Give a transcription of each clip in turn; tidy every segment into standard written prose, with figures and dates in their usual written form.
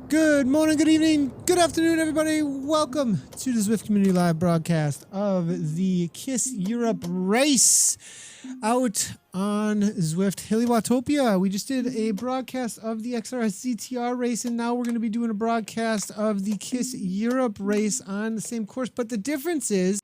Good morning, good evening, good afternoon, everybody. Welcome to the Zwift Community Live broadcast of the KISS Europe race out on Zwift Hilly Watopia. We just did a broadcast of the XRS ZTR race, and now we're going to be doing a broadcast of the KISS Europe race on the same course. But the difference is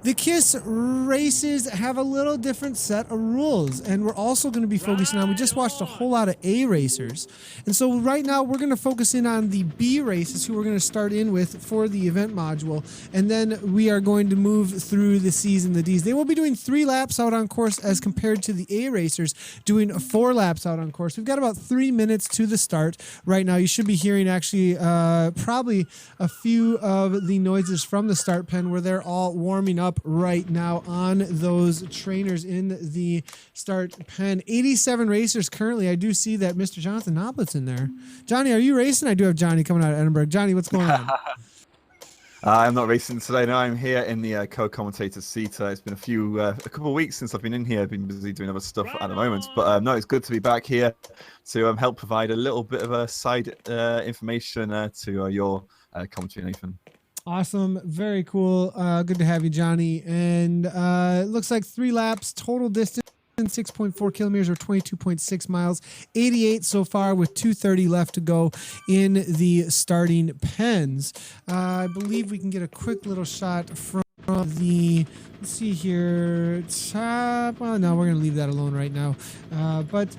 the KISS races have a little different set of rules, and we're also going to be focusing on, we just watched a whole lot of A racers, and so right now we're going to focus in on the B races, who we're going to start in with for the event module, and then we are going to move through the C's and the D's. They will be doing 3 laps out on course as compared to the A racers doing 4 laps out on course. We've got about 3 minutes to the start right now. You should be hearing actually probably a few of the noises from the start pen where they're all warming up right now on those trainers in the start pen. 87 racers currently. I do see that Mr. Jonathan Knoblett's in there. Johnny, are you racing? I do have Johnny coming out of Edinburgh. Johnny, what's going on? I'm not racing today. No, I'm here in the co-commentator seat. It's been a couple of weeks since I've been in here. I've been busy doing other stuff at the moment. But no, it's good to be back here to help provide a little bit of a side information to your commentary, Nathan. Awesome. Very cool. Good to have you, Johnny. And it looks like 3 laps, total distance 6.4 kilometers or 22.6 miles, 88 so far with 2:30 left to go in the starting pens. I believe we can get a quick little shot from the, let's see here, top. Oh, no, we're going to leave that alone right now. But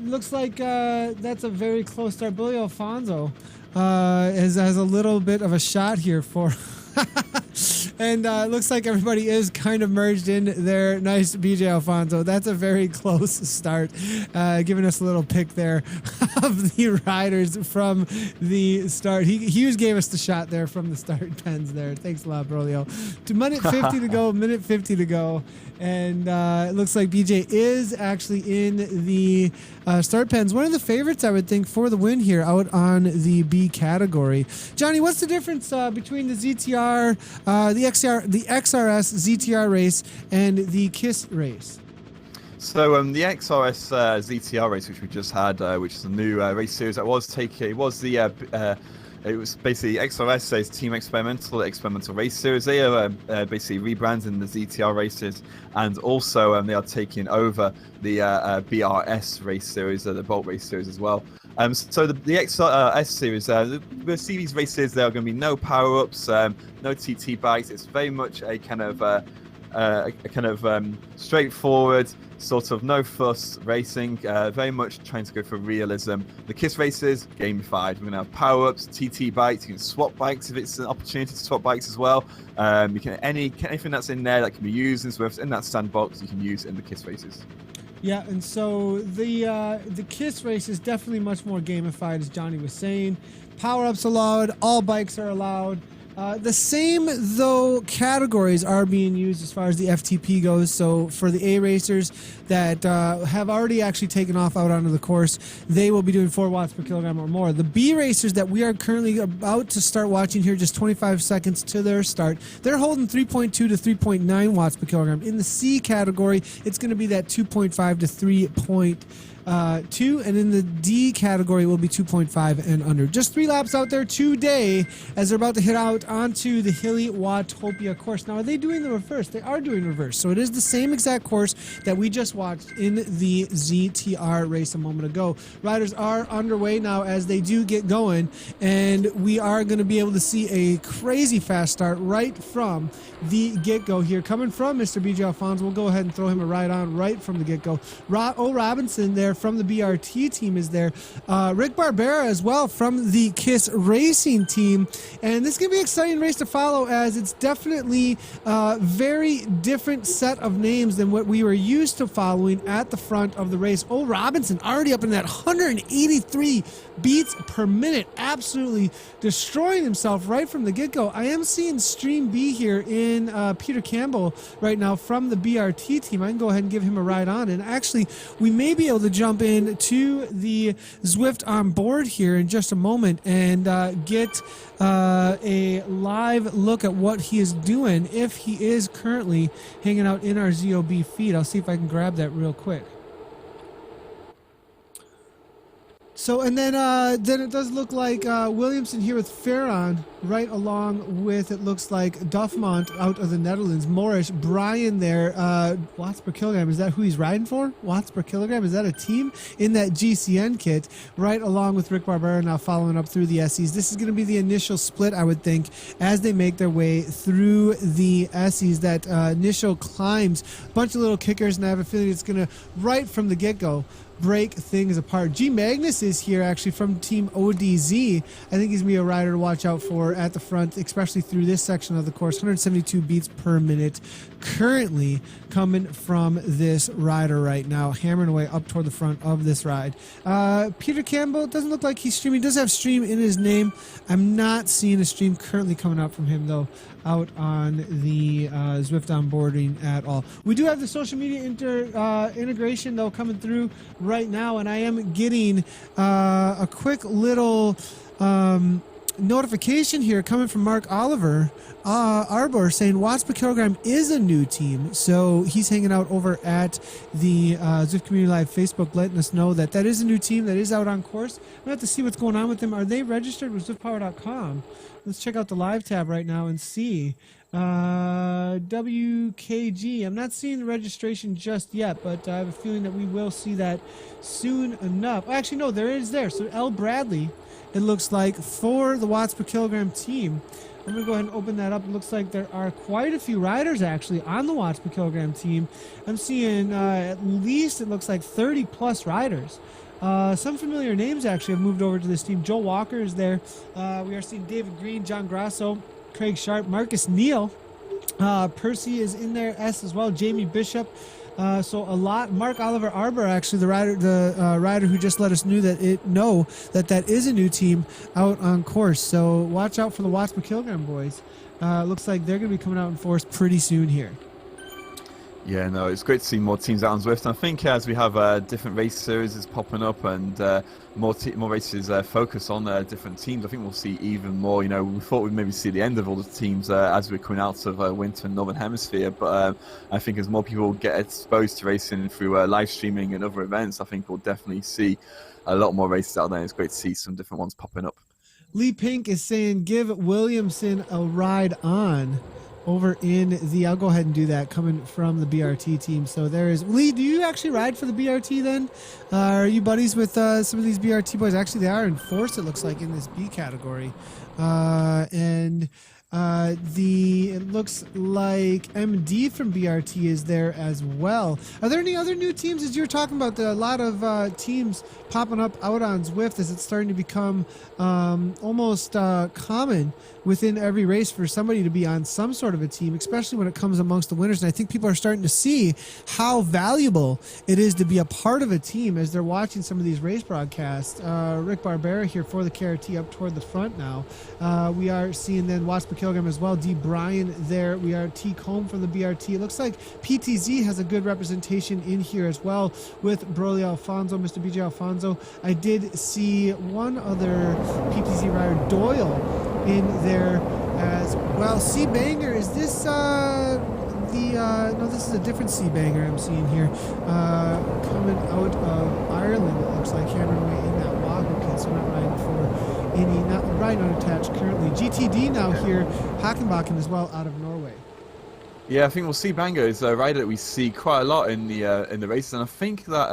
looks like that's a very close start. Billy Alfonso has a little bit of a shot here for and it looks like everybody is kind of merged in there. Nice, BJ Alfonso. That's a very close start, giving us a little pick there of the riders from the start. Hughes gave us the shot there from the start pens there. Thanks a lot, Brolio. Minute 50 to go, minute 50 to go. And it looks like BJ is actually in the start pens. One of the favorites, I would think, for the win here out on the B category. Johnny, what's the difference between the ZTR, the XRS ZTR race and the KISS race? So the XRS ZTR race, which we just had, which is a new race series that was taken, it was basically XRS says Team Experimental Race Series. They are basically rebranding the ZTR races, and also they are taking over the BRS race series, the Bolt race series as well. So the XRS series, the series races, there are going to be no power-ups, no TT bikes. It's very much a kind of straightforward, sort of no fuss racing, very much trying to go for realism. The KISS races, gamified. We're going to have power-ups, TT bikes. You can swap bikes if it's an opportunity to swap bikes as well. You can anything that's in there that can be used in Zwift in that sandbox, you can use in the KISS races. Yeah, and so the KISS race is definitely much more gamified, as Johnny was saying. Power-ups allowed, all bikes are allowed. The same, though, categories are being used as far as the FTP goes. So for the A racers that have already actually taken off out onto the course, they will be doing 4 watts per kilogram or more. The B racers that we are currently about to start watching here, just 25 seconds to their start, they're holding 3.2 to 3.9 watts per kilogram. In the C category, it's going to be that 2.5 to 3.2, and in the D category will be 2.5 and under. Just 3 laps out there today as they're about to hit out onto the Hilly Watopia course. Now, are they doing the reverse? They are doing reverse. So it is the same exact course that we just watched in the ZTR race a moment ago. Riders are underway now as they do get going, and we are going to be able to see a crazy fast start right from the get-go here. Coming from Mr. BJ Alfonso, we'll go ahead and throw him a ride on right from the get-go. O. Robinson there from the BRT team is there. Rick Barbera as well from the KISS Racing team. And this is going to be an exciting race to follow, as it's definitely a very different set of names than what we were used to following at the front of the race. O. Robinson already up in that 183 beats per minute, absolutely destroying himself right from the get-go. I am seeing Stream B here in Peter Campbell right now from the BRT team. I can go ahead and give him a ride on, and actually we may be able to jump in to the Zwift on board here in just a moment and get a live look at what he is doing, if he is currently hanging out in our ZOB feed. I'll see if I can grab that real quick. So, and then it does look like Williamson here with Farron, right along with, it looks like Duffmont out of the Netherlands, Morris, Brian there, watts per kilogram. Is that who he's riding for? Watts per kilogram? Is that a team in that GCN kit? Right along with Rick Barbera now following up through the SEs. This is going to be the initial split, I would think, as they make their way through the SEs. That initial climbs, a bunch of little kickers, and I have a feeling it's going to, right from the get-go, break things apart. G Magnus is here actually from Team ODZ. I think he's going to be a rider to watch out for at the front, especially through this section of the course. 172 beats per minute currently coming from this rider right now, hammering away up toward the front of this ride. Peter Campbell, doesn't look like he's streaming. He does have stream in his name. I'm not seeing a stream currently coming out from him, though, out on the Zwift onboarding at all. We do have the social media integration, though, coming through right now, and I am getting a quick little notification here coming from Mark Oliver Arbor saying watts per kilogram is a new team. So he's hanging out over at the Zwift Community Live Facebook, letting us know that that is a new team that is out on course. We'll have to see what's going on with them. Are they registered with ZwiftPower.com? Let's check out the live tab right now and see. WKG. I'm not seeing the registration just yet, but I have a feeling that we will see that soon enough. Actually, no, there is there. So L. Bradley, it looks like, for the watts per kilogram team. I'm going to go ahead and open that up. It looks like there are quite a few riders actually on the watts per kilogram team. I'm seeing at least, it looks like 30 plus riders. Some familiar names actually have moved over to this team. Joe Walker is there. We are seeing David Green, John Grasso, Craig Sharp, Marcus Neal. Percy is in there, S as well. Jamie Bishop. So a lot. Mark Oliver Arbor, actually, the rider who just let us know that is a new team out on course. So watch out for the watts per kilogram boys. Looks like they're going to be coming out in force pretty soon here. Yeah, no, it's great to see more teams out on Zwift. And I think as we have different race series is popping up and more races focus on different teams, I think we'll see even more. You know, we thought we'd maybe see the end of all the teams as we're coming out of winter and Northern Hemisphere. But I think as more people get exposed to racing through live streaming and other events, I think we'll definitely see a lot more races out there. It's great to see some different ones popping up. Lee Pink is saying, give Williamson a ride on. Over in the, I'll go ahead and do that, coming from the BRT team. So there is Lee. Do you actually ride for the BRT then? Are you buddies with some of these BRT boys? Actually, they are in force, it looks like, in this B category. It looks like MD from BRT is there as well. Are there any other new teams? As you were talking about, a lot of teams popping up out on Zwift as it's starting to become almost common within every race for somebody to be on some sort of a team, especially when it comes amongst the winners. And I think people are starting to see how valuable it is to be a part of a team as they're watching some of these race broadcasts. Rick Barbera here for the KRT up toward the front now. We are seeing then watts per kilogram as well. D. Bryan there. We are T. Combe from the BRT. It looks like PTZ has a good representation in here as well with Broly Alfonso, Mr. BJ Alfonso. I did see one other PTZ rider, Doyle, in there as well. C. Banger, is this no, this is a different C. Banger I'm seeing here. Coming out of Ireland, it looks like, hammering away in that Wahoo kit, so not riding for any, not riding unattached currently. GTD now here, Hackenbacken as well, out of Norway. Yeah, I think we'll see Banger is a rider that we see quite a lot in the races, and I think that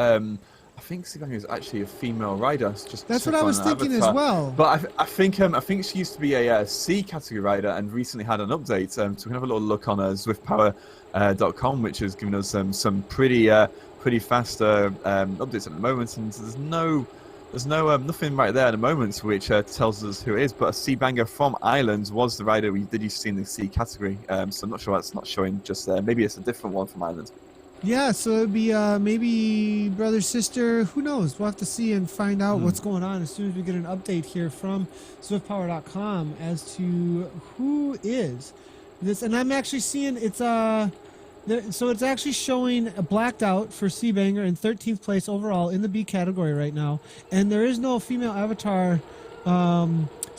I think Sibanger is actually a female rider. That's what I was thinking as well. But I think she used to be a C category rider and recently had an update. So we can have a little look on ZwiftPower.com, which has given us some pretty fast updates at the moment. And there's nothing right there at the moment which tells us who it is. But a C Banger from Ireland was the rider we did see in the C category. So I'm not sure that's not showing just there. Maybe it's a different one from Ireland. Yeah, so it'd be maybe brother, sister, who knows? We'll have to see and find out what's going on as soon as we get an update here from ZwiftPower.com as to who is this. And I'm actually seeing it's so it's actually showing blacked out for C Banger in 13th place overall in the B category right now. And there is no female avatar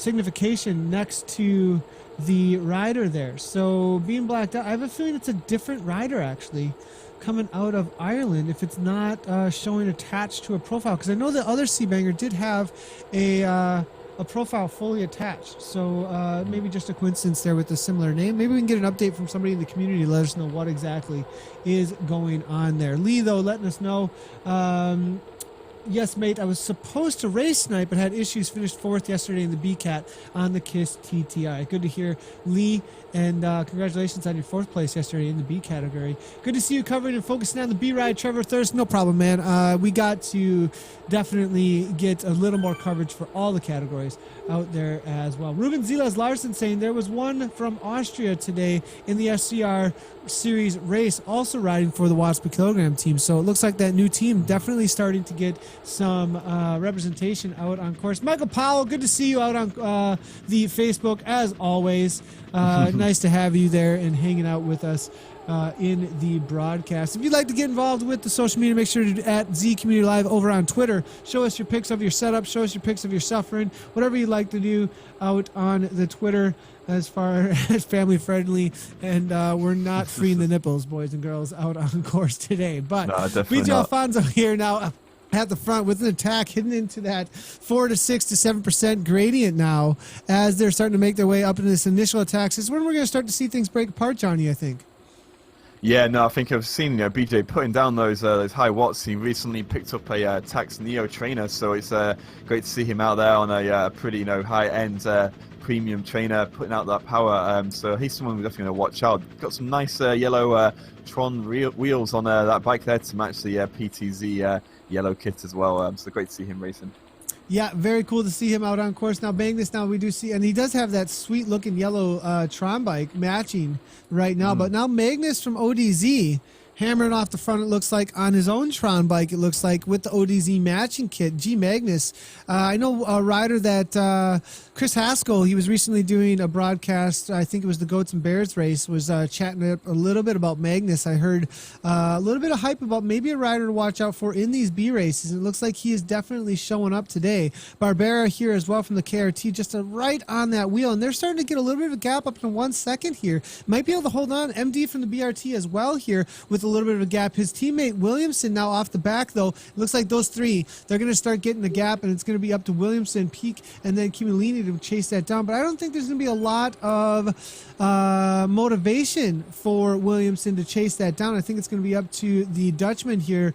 signification next to the rider there. So being blacked out, I have a feeling it's a different rider actually coming out of Ireland if it's not showing attached to a profile, because I know the other Seabanger did have a profile fully attached. So maybe just a coincidence there with a similar name. Maybe we can get an update from somebody in the community to let us know what exactly is going on there. Lee, though, letting us know, yes, mate, I was supposed to race tonight, but had issues. Finished 4th yesterday in the BCAT on the KISS TTI. Good to hear, Lee, and congratulations on your 4th place yesterday in the B category. Good to see you covering and focusing on the B ride, Trevor Thirst. No problem, man. We got to definitely get a little more coverage for all the categories out there as well. Ruben Zilas Larson saying there was one from Austria today in the SCR series race also riding for the watts per kilogram team. So it looks like that new team definitely starting to get some representation out on course. Michael Powell, good to see you out on the Facebook as always. Nice to have you there and hanging out with us in the broadcast. If you'd like to get involved with the social media, make sure to at Z Community Live over on Twitter. Show us your pics of your setup. Show us your pics of your suffering. Whatever you'd like to do out on the Twitter as far as family friendly. And we're not freeing the nipples, boys and girls, out on course today. But no, BJ Alfonso here now at the front with an attack hidden into that 4 to 6 to 7% gradient now as they're starting to make their way up into this initial attack. This is when we're going to start to see things break apart, Johnny, I think. Yeah, no, I think I've seen BJ putting down those high watts. He recently picked up a Tax Neo trainer, so it's great to see him out there on a pretty high-end premium trainer putting out that power. So he's someone we're definitely going to watch out. Got some nice yellow Tron wheels on that bike there to match the PTZ yellow kit as well. So great to see him racing. Yeah, very cool to see him out on course. Now, Magnus, now we do see, and he does have that sweet-looking yellow Tron bike matching right now. But now Magnus from ODZ hammering off the front, it looks like, on his own Tron bike, it looks like, with the ODZ matching kit. G. Magnus, I know a rider that Chris Haskell, he was recently doing a broadcast, I think it was the Goats and Bears race, was chatting a little bit about Magnus. I heard a little bit of hype about maybe a rider to watch out for in these B races. It looks like he is definitely showing up today. Barbera here as well from the KRT, just right on that wheel, and they're starting to get a little bit of a gap up to 1 second here. Might be able to hold on. MD from the BRT as well here with a little bit of a gap. His teammate Williamson now off the back, though. It looks like those three, they're going to start getting the gap, and it's going to be up to Williamson, Peak, and then Kimilini to chase that down. But I don't think there's going to be a lot of motivation for Williamson to chase that down. I think it's going to be up to the Dutchman here,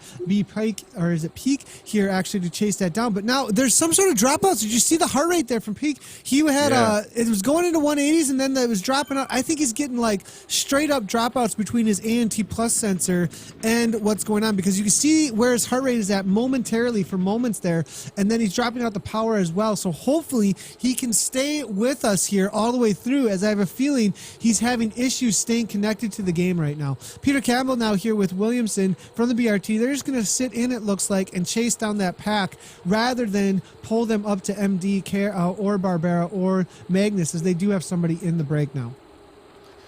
Pike, or is it Peak here, actually, to chase that down. But now there's some sort of dropouts. Did you see the heart rate there from Peak? He had it was going into 180s, and then it was dropping out. I think he's getting like straight up dropouts between his ANT plus sensor and what's going on, because you can see where his heart rate is at momentarily for moments there, and then he's dropping out the power as well. So hopefully he can stay with us here all the way through, as I have a feeling he's having issues staying connected to the game right now. Peter Campbell now here with Williamson from the BRT. They're just going to sit in, it looks like, and chase down that pack rather than pull them up to MD or Barbera or Magnus, as they do have somebody in the break now.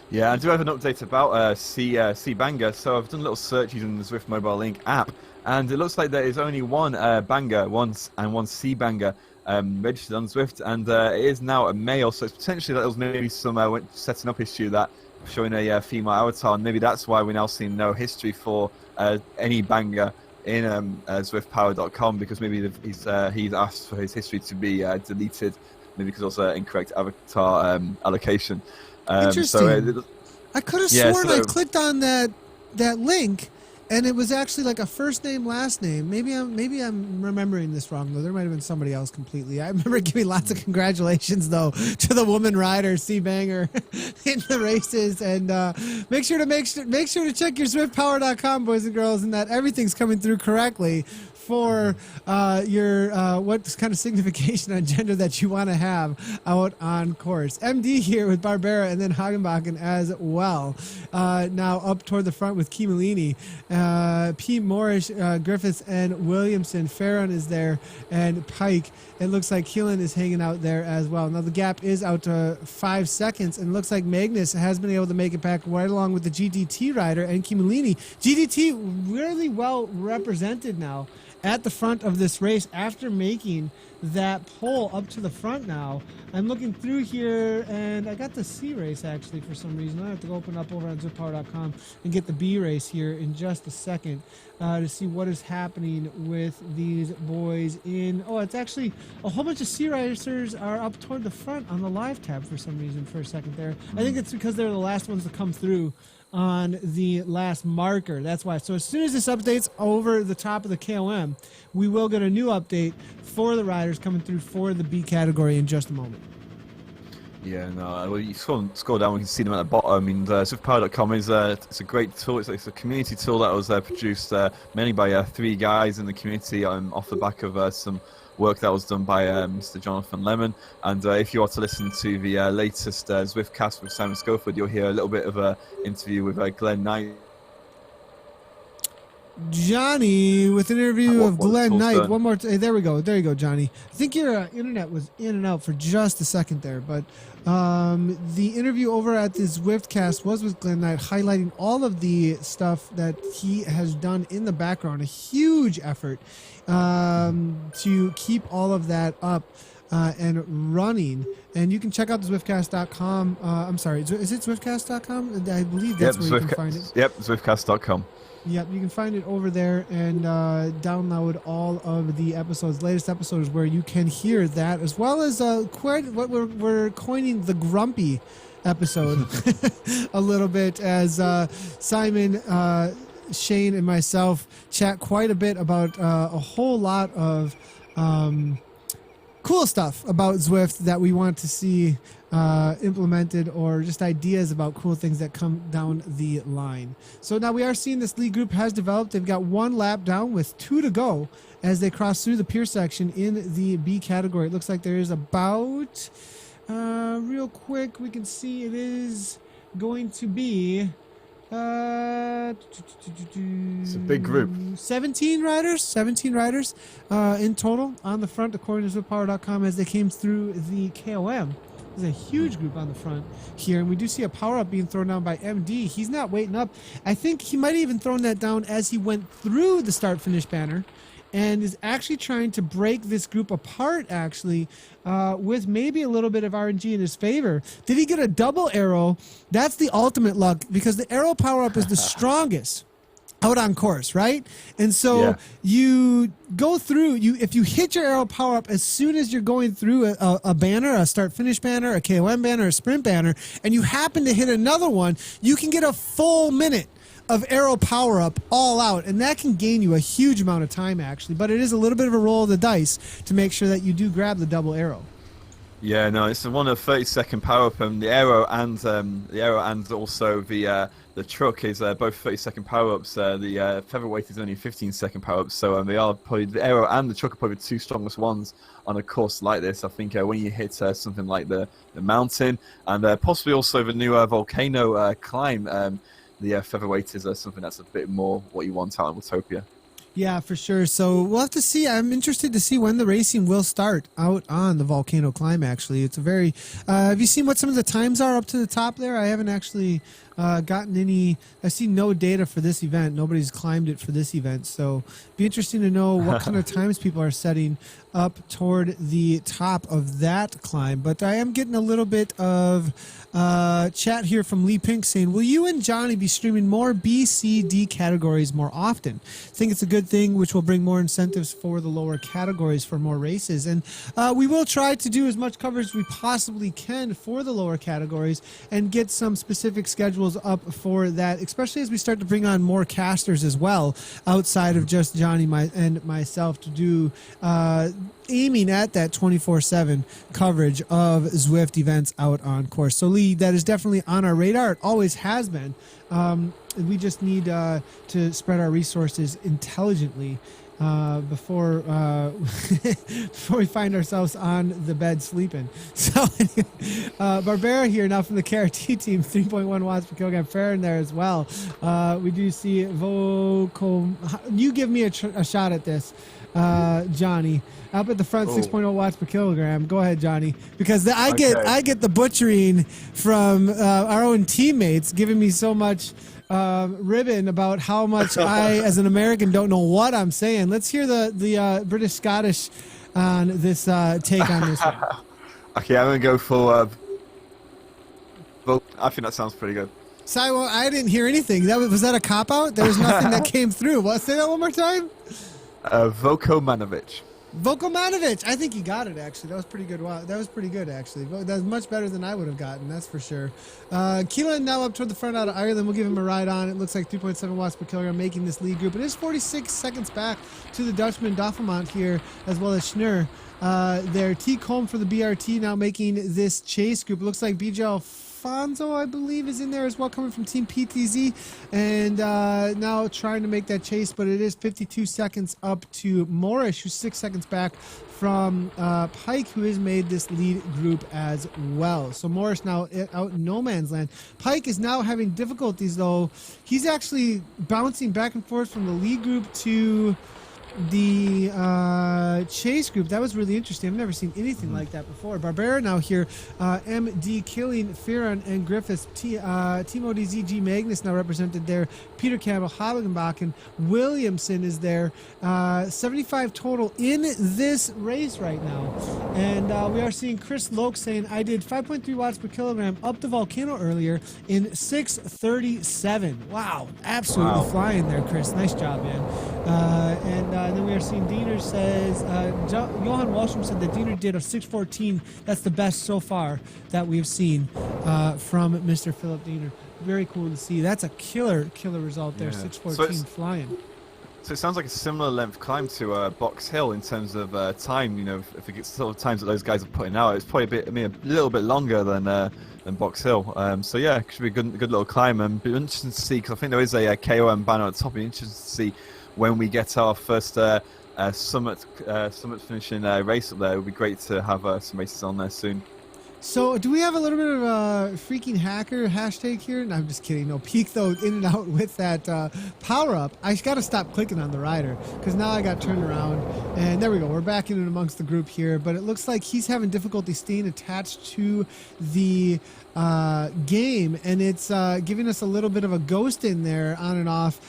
Yeah, I do have an update about C-Banger. So I've done a little search using the Zwift Mobile Link app, and it looks like there is only one banger, one C-Banger registered on Zwift, and it is now a male. So it's potentially that there was maybe some setting up issue that showing a female avatar, and maybe that's why we're now seeing no history for any banger in ZwiftPower.com, because maybe he's asked for his history to be deleted, maybe because also incorrect avatar allocation. Interesting. I could have sworn I clicked on that link, and it was actually like a first name, last name. Maybe I'm remembering this wrong, though. There might have been somebody else completely. I remember giving lots of congratulations, though, to the woman rider, C-Banger, in the races. And make sure to check your ZwiftPower.com, boys and girls, and that everything's coming through correctly for your what kind of signification on gender that you want to have out on course. MD here with Barbera, and then Hagenbakken as well. Now up toward the front with Kimilini, P. Morris, Griffiths, and Williamson. Farron is there, and Pike. It looks like Keelan is hanging out there as well. Now the gap is out to 5 seconds, and it looks like Magnus has been able to make it back right along with the GDT rider and Kimilini. GDT really well represented now at the front of this race after making that pull up to the front now. I'm looking through here, and I got the C race actually for some reason. I have to go open up over on zwiftpower.com and get the B race here in just a second to see what is happening with these boys in. Oh, it's actually a whole bunch of C racers are up toward the front on the live tab for some reason for a second there. I think it's because they're the last ones to come through on the last marker. That's why. So as soon as this updates over the top of the KOM, we will get a new update for the riders coming through for the B category in just a moment. Yeah, no, well, you scroll down, we can see them at the bottom. I mean, zwiftpower.com is it's a great tool. It's a community tool that was produced mainly by 3 guys in the community off the back of some work that was done by Mr. Jonathan Lemon. And if you are to listen to the latest Zwiftcast with Simon Schofield, you'll hear a little bit of an interview with Glenn Knight. Johnny with an interview of Glenn Knight. done. One more. There we go. There you go, Johnny. I think your internet was in and out for just a second there, but the interview over at the Zwiftcast was with Glenn Knight, highlighting all of the stuff that he has done in the background. A huge effort to keep all of that up and running. And you can check out the Zwiftcast.com. I'm sorry, is it Zwiftcast.com? I believe that's where you can find it. Yep, Zwiftcast.com. Yep, you can find it over there and download all of the episodes. Latest episodes where you can hear that, as well as quite what we're coining the grumpy episode a little bit, as Simon, Shane, and myself chat quite a bit about a whole lot of cool stuff about Zwift that we want to see implemented, or just ideas about cool things that come down the line. So now we are seeing this lead group has developed. They've got 1 lap down with 2 to go as they cross through the pier section in the B category. It looks like there is about, real quick, we can see it is going to be it's a big group. 17 riders in total on the front, according to zwiftpower.com, as they came through the KOM. There's a huge group on the front here, and we do see a power-up being thrown down by MD. He's not waiting up. I think he might have even thrown that down as he went through the start-finish banner, and is actually trying to break this group apart, actually, with maybe a little bit of RNG in his favor. Did he get a double arrow? That's the ultimate luck, because the arrow power-up is the strongest out on course, right? And so you go through, if you hit your arrow power-up as soon as you're going through a banner, a start-finish banner, a KOM banner, a sprint banner, and you happen to hit another one, you can get a full minute of arrow power up all out, and that can gain you a huge amount of time, actually. But it is a little bit of a roll of the dice to make sure that you do grab the double arrow. Yeah, no, it's one of 30-second power up, and the arrow and also the truck is both 30-second power ups. The featherweight is only 15-second power ups, so they are probably, the arrow and the truck are probably the 2 strongest ones on a course like this. I think when you hit something like the mountain, and possibly also the new volcano climb. The featherweight is something that's a bit more what you want out in Watopia. Yeah, for sure. So we'll have to see. I'm interested to see when the racing will start out on the volcano climb, actually. It's a very... have you seen what some of the times are up to the top there? I haven't actually gotten any... I see no data for this event. Nobody's climbed it for this event. So it'd be interesting to know what kind of times people are setting up toward the top of that climb. But I am getting a little bit of chat here from Lee Pink saying, will you and Johnny be streaming more B, C, D categories more often? I think it's a good thing, which will bring more incentives for the lower categories for more races. And we will try to do as much coverage as we possibly can for the lower categories and get some specific schedules up for that, especially as we start to bring on more casters as well, outside of just Johnny and myself, to do aiming at that 24/7 coverage of Zwift events out on course. So Lee, that is definitely on our radar. It always has been. We just need to spread our resources intelligently before before we find ourselves on the bed sleeping. So Barbera here now from the KRT team, 3.1 watts per kilogram fair in there as well. We do see Vocal. You give me a shot at this, Johnny. Up at the front, 6.0 watts per kilogram. Go ahead, Johnny, because I get the butchering from our own teammates, giving me so much ribbon about how much I, as an American, don't know what I'm saying. Let's hear the British Scottish on this take on this one. Okay, I'm gonna go for. I think that sounds pretty good. Simon, I didn't hear anything. Was that a cop out? There was nothing that came through. What? Say that one more time. Voko Manovic. Volkomanovic. I think he got it, actually. That was pretty good. Wow, that was pretty good, actually. That was much better than I would have gotten, that's for sure. Keelan now up toward the front out of Ireland. We'll give him a ride on. It looks like 3.7 watts per kilogram making this lead group. It is 46 seconds back to the Dutchman Doffelmont here, as well as Schnur. There, T. Combe for the BRT now making this chase group. It looks like BJ Alfonso, I believe, is in there as well, coming from Team PTZ, and now trying to make that chase, but it is 52 seconds up to Morris, who's 6 seconds back from Pike, who has made this lead group as well. So Morris now out in no man's land. Pike is now having difficulties, though. He's actually bouncing back and forth from the lead group to the chase group. That was really interesting. I've never seen anything like that before. Barbera now here, MD Killing, Farron, and Griffiths. Timo DZG Magnus now represented there. Peter Campbell, Hagenbach, Williamson is there. 75 total in this race right now. And we are seeing Chris Loke saying, I did 5.3 watts per kilogram up the volcano earlier in 6:37. Wow, absolutely flying there, Chris. Nice job, man. And then we are seeing Diener says, Johan Wallstrom said that Diener did a 6:14. That's the best so far that we've seen from Mr. Philip Diener. Very cool to see. That's a killer result there. 6:14 flying. So it sounds like a similar length climb to Box Hill in terms of time. You know, if it gets sort of times that those guys are putting out, it's probably a little bit longer than Box Hill. So yeah, it should be a good little climb. And be interesting to see, because I think there is a KOM banner at the top. It'll be interesting to see when we get our first summit finishing race up there. It would be great to have some races on there soon. So, do we have a little bit of a freaking hacker hashtag here? No, I'm just kidding. No, Peak, though, in and out with that power-up. I got to stop clicking on the rider, because now I got turned around. And there we go. We're back in and amongst the group here. But it looks like he's having difficulty staying attached to the game, and it's giving us a little bit of a ghost in there on and off.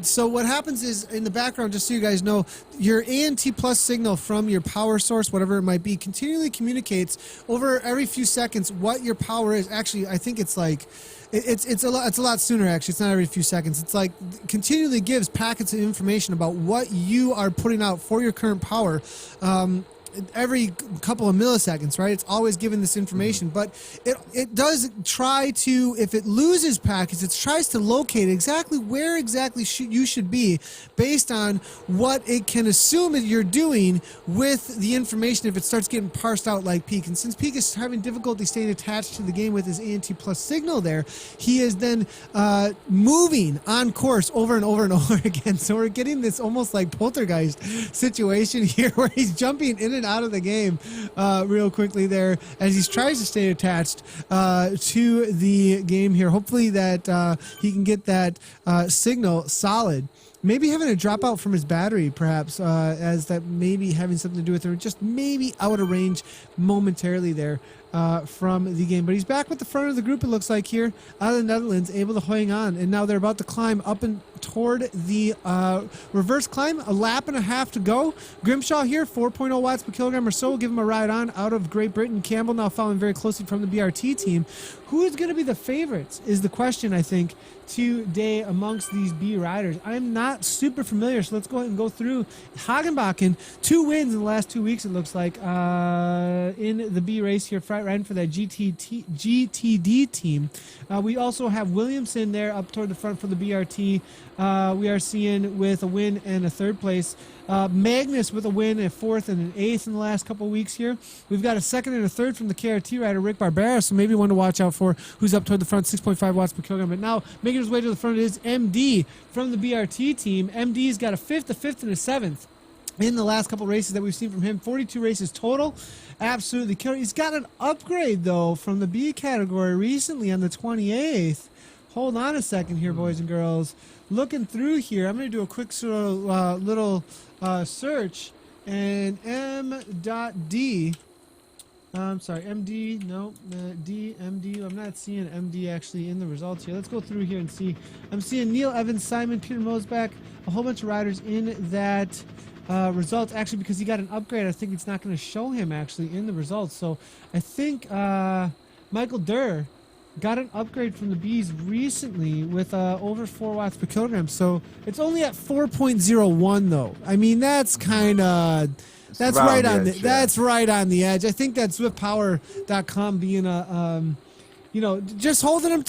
So what happens is, in the background, just so you guys know, your ANT plus signal from your power source, whatever it might be, continually communicates over every few seconds what your power is. Actually, I think it's like it's a lot sooner. Actually, it's not every few seconds. It's like continually gives packets of information about what you are putting out for your current power. Every couple of milliseconds, right? It's always given this information, but it does try to, if it loses packets, it tries to locate exactly where you should be based on what it can assume that you're doing with the information if it starts getting parsed out like Peak. And since Peak is having difficulty staying attached to the game with his ANT plus signal there, he is then moving on course over and over and over again. So we're getting this almost like poltergeist situation here where he's jumping in and out of the game real quickly there as he tries to stay attached to the game here. Hopefully that he can get that signal solid. Maybe having a dropout from his battery, perhaps, as that maybe having something to do with it, or just maybe out of range momentarily there from the game. But he's back with the front of the group, it looks like, here out of the Netherlands, able to hang on. And now they're about to climb up and toward the reverse climb. A lap and a half to go. Grimshaw here, 4.0 watts per kilogram or so. We'll give him a ride on out of Great Britain. Campbell now following very closely from the BRT team. Who is going to be the favorites is the question, I think, today amongst these B riders. I'm not super familiar, so let's go ahead and go through. Hagenbakken, 2 wins in the last 2 weeks, it looks like, in the B race here, riding for that GTD team. We also have Williamson there up toward the front for the BRT. We are seeing with a win and a 3rd place. Magnus with a win, a 4th and an 8th in the last couple of weeks here. We've got a 2nd and a 3rd from the KRT rider, Rick Barbera, so maybe one to watch out for, who's up toward the front, 6.5 watts per kilogram. But now, making his way to the front is MD from the BRT team. MD's got a 5th, a 5th, and a 7th in the last couple races that we've seen from him. 42 races total. Absolutely killer. He's got an upgrade, though, from the B category recently on the 28th. Hold on a second here, boys and girls. Looking through here, I'm going to do a quick sort of little search, and M.D I'm sorry, MD, no, D, MD. I'm not seeing MD actually in the results here. Let's go through here and see. I'm seeing Neil Evans, Simon, Peter Mosbach, a whole bunch of riders in that results. Actually, because he got an upgrade, I think it's not going to show him actually in the results. So I think Michael Durr got an upgrade from the Bees recently with over 4 watts per kilogram. So it's only at 4.01 though. I mean, that's kind of... That's right on the edge. That's right on the edge. I think that SwiftPower.com being a, just holding it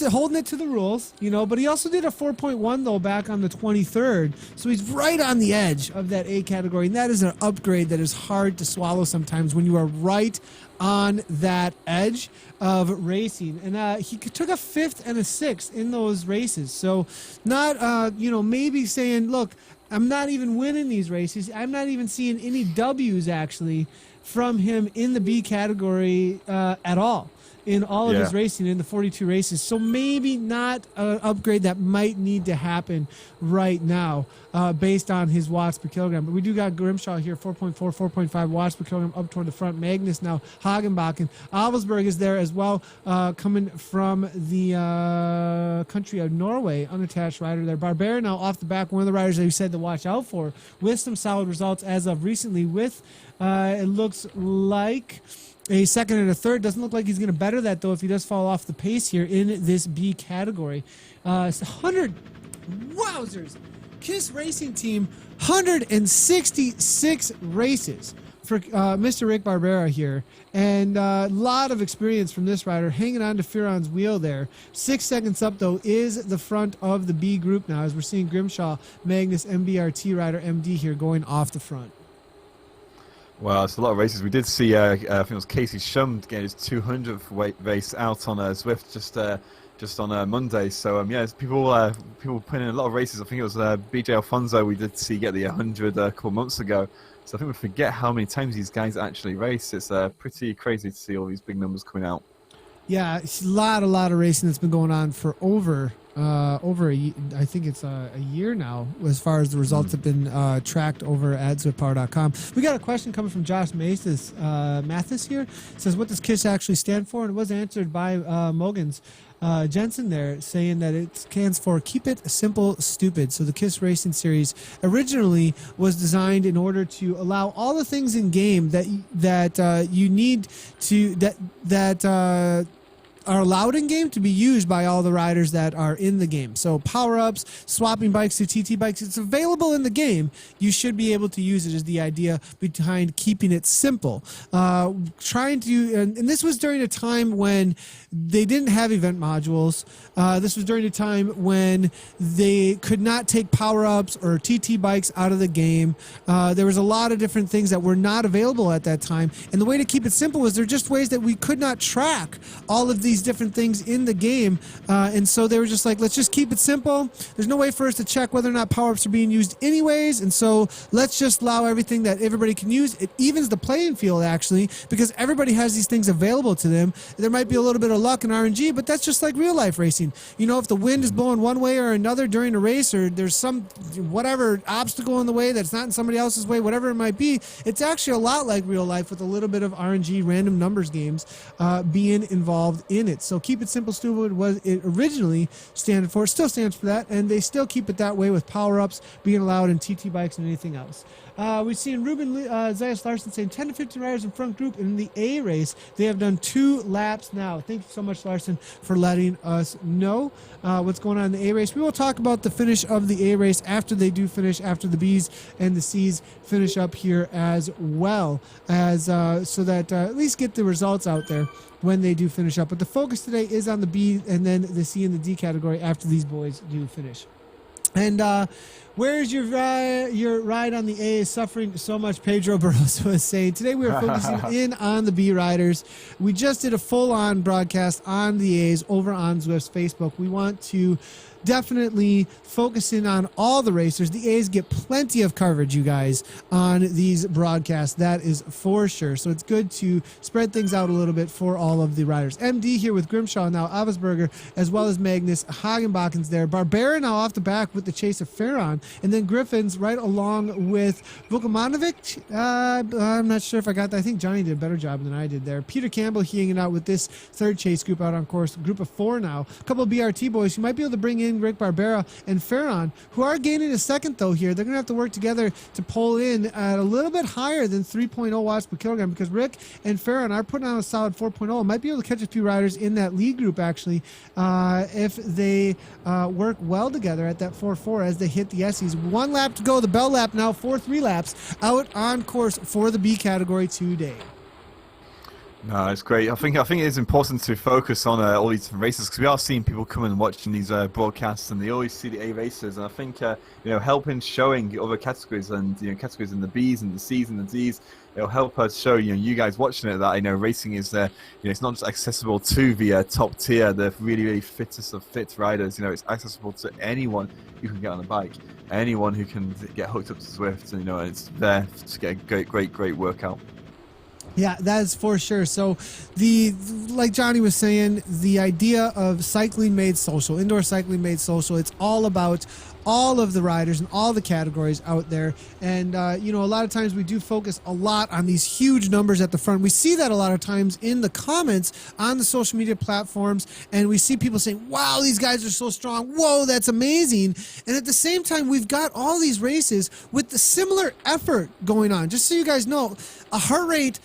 to the rules, But he also did a 4.1 though back on the 23rd, so he's right on the edge of that A category, and that is an upgrade that is hard to swallow sometimes when you are right on that edge of racing. And he took a 5th and a 6th in those races, so not maybe saying, look, I'm not even winning these races. I'm not even seeing any W's actually from him in the B category at all in all of his racing in the 42 races. So maybe not an upgrade that might need to happen right now based on his watts per kilogram. But we do got Grimshaw here, 4.4, 4.5 watts per kilogram up toward the front. Magnus now, Hagenbakken. Avelsberg is there as well, coming from the country of Norway, unattached rider there. Barbera now off the back, one of the riders that we said to watch out for, with some solid results as of recently with, it looks like, a 2nd and a 3rd. Doesn't look like he's going to better that, though, if he does fall off the pace here in this B category. 100, wowzers. KISS Racing Team, 166 races for Mr. Rick Barbera here. And a lot of experience from this rider, hanging on to Fearon's wheel there. 6 seconds up, though, is the front of the B group now, as we're seeing Grimshaw, Magnus, MBRT rider, MD here going off the front. Well, it's a lot of races. We did see, I think it was Casey Shum get his 200th race out on Zwift just on Monday. So there's people putting in a lot of races. I think it was BJ Alfonso we did see get the 100 a couple months ago. So I think we forget how many times these guys actually race. It's pretty crazy to see all these big numbers coming out. Yeah, it's a lot of racing that's been going on for over I think it's a year now, as far as the results have been tracked over at SwiftPower.com. We got a question coming from Josh Mathis here. It says, what does KISS actually stand for? And it was answered by Mogens Jensen there, saying that it stands for Keep It Simple Stupid. So the KISS Racing Series originally was designed in order to allow all the things in game that you need to that are allowed in game to be used by all the riders that are in the game. So power-ups, swapping bikes to TT bikes, it's available in the game. You should be able to use it, is the idea behind keeping it simple. Trying to, and this was during a time when they didn't have event modules. This was during a time when they could not take power-ups or TT bikes out of the game. There was a lot of different things that were not available at that time. And the way to keep it simple was there are just ways that we could not track all of these different things in the game. And so they were just like, let's just keep it simple. There's no way for us to check whether or not power-ups are being used anyways. And so let's just allow everything that everybody can use. It evens the playing field, actually, because everybody has these things available to them. There might be a little bit of luck and RNG, but that's just like real life racing. You know, if the wind is blowing one way or another during a race, or there's some whatever obstacle in the way that's not in somebody else's way, whatever it might be, it's actually a lot like real life with a little bit of RNG, random numbers games being involved in it. So Keep It Simple Stupid was it originally standard for. It still stands for that, and they still keep it that way with power-ups being allowed in TT bikes and anything else. We've seen Ruben Zayas Larson saying 10 to 15 riders in front group in the A race. They have done 2 laps now. Thank you so much, Larson, for letting us know what's going on in the A race. We will talk about the finish of the A race after they do finish, after the B's and the C's finish up here as well, as so that at least get the results out there when they do finish up. But the focus today is on the B and then the C and the D category after these boys do finish. And where's your ride on the A is suffering so much, Pedro Barroso is saying. Today we are focusing in on the B riders. We just did a full-on broadcast on the A's over on Zwift's Facebook. We want to definitely focusing on all the racers. The A's get plenty of coverage, you guys, on these broadcasts. That is for sure. So it's good to spread things out a little bit for all of the riders. MD here with Grimshaw now, Avesberger, as well as Magnus. Hagenbachen's there. Barbera now off the back with the chase of Farron. And then Griffin's right along with Vukomanovic. I'm not sure if I got that. I think Johnny did a better job than I did there. Peter Campbell hanging out with this third chase group out on course. Group of 4 now. A couple of BRT boys. You might be able to bring in Rick Barbera and Farron, who are gaining a second, though, here. They're going to have to work together to pull in at a little bit higher than 3.0 watts per kilogram, because Rick and Farron are putting on a solid 4.0. Might be able to catch a few riders in that lead group, actually, if they work well together at that 4.4 as they hit the Essies. 1 lap to go. The bell lap now for 3 laps out on course for the B category today. No, it's great. I think it is important to focus on all these different races, because we are seeing people coming and watching these broadcasts, and they always see the A races. And I think helping showing other categories, and categories in the Bs and the Cs and the Ds, it'll help us show you guys watching it that racing is it's not just accessible to the top tier, the really fittest of fit riders. It's accessible to anyone who can get on a bike, anyone who can get hooked up to Zwift, and it's there to get a great workout. Yeah, that is for sure. So like Johnny was saying, the idea of cycling made social, indoor cycling made social, it's all about all of the riders and all the categories out there. And, a lot of times we do focus a lot on these huge numbers at the front. We see that a lot of times in the comments on the social media platforms, and we see people saying, wow, these guys are so strong. Whoa, that's amazing. And at the same time, we've got all these races with the similar effort going on. Just so you guys know, a heart rate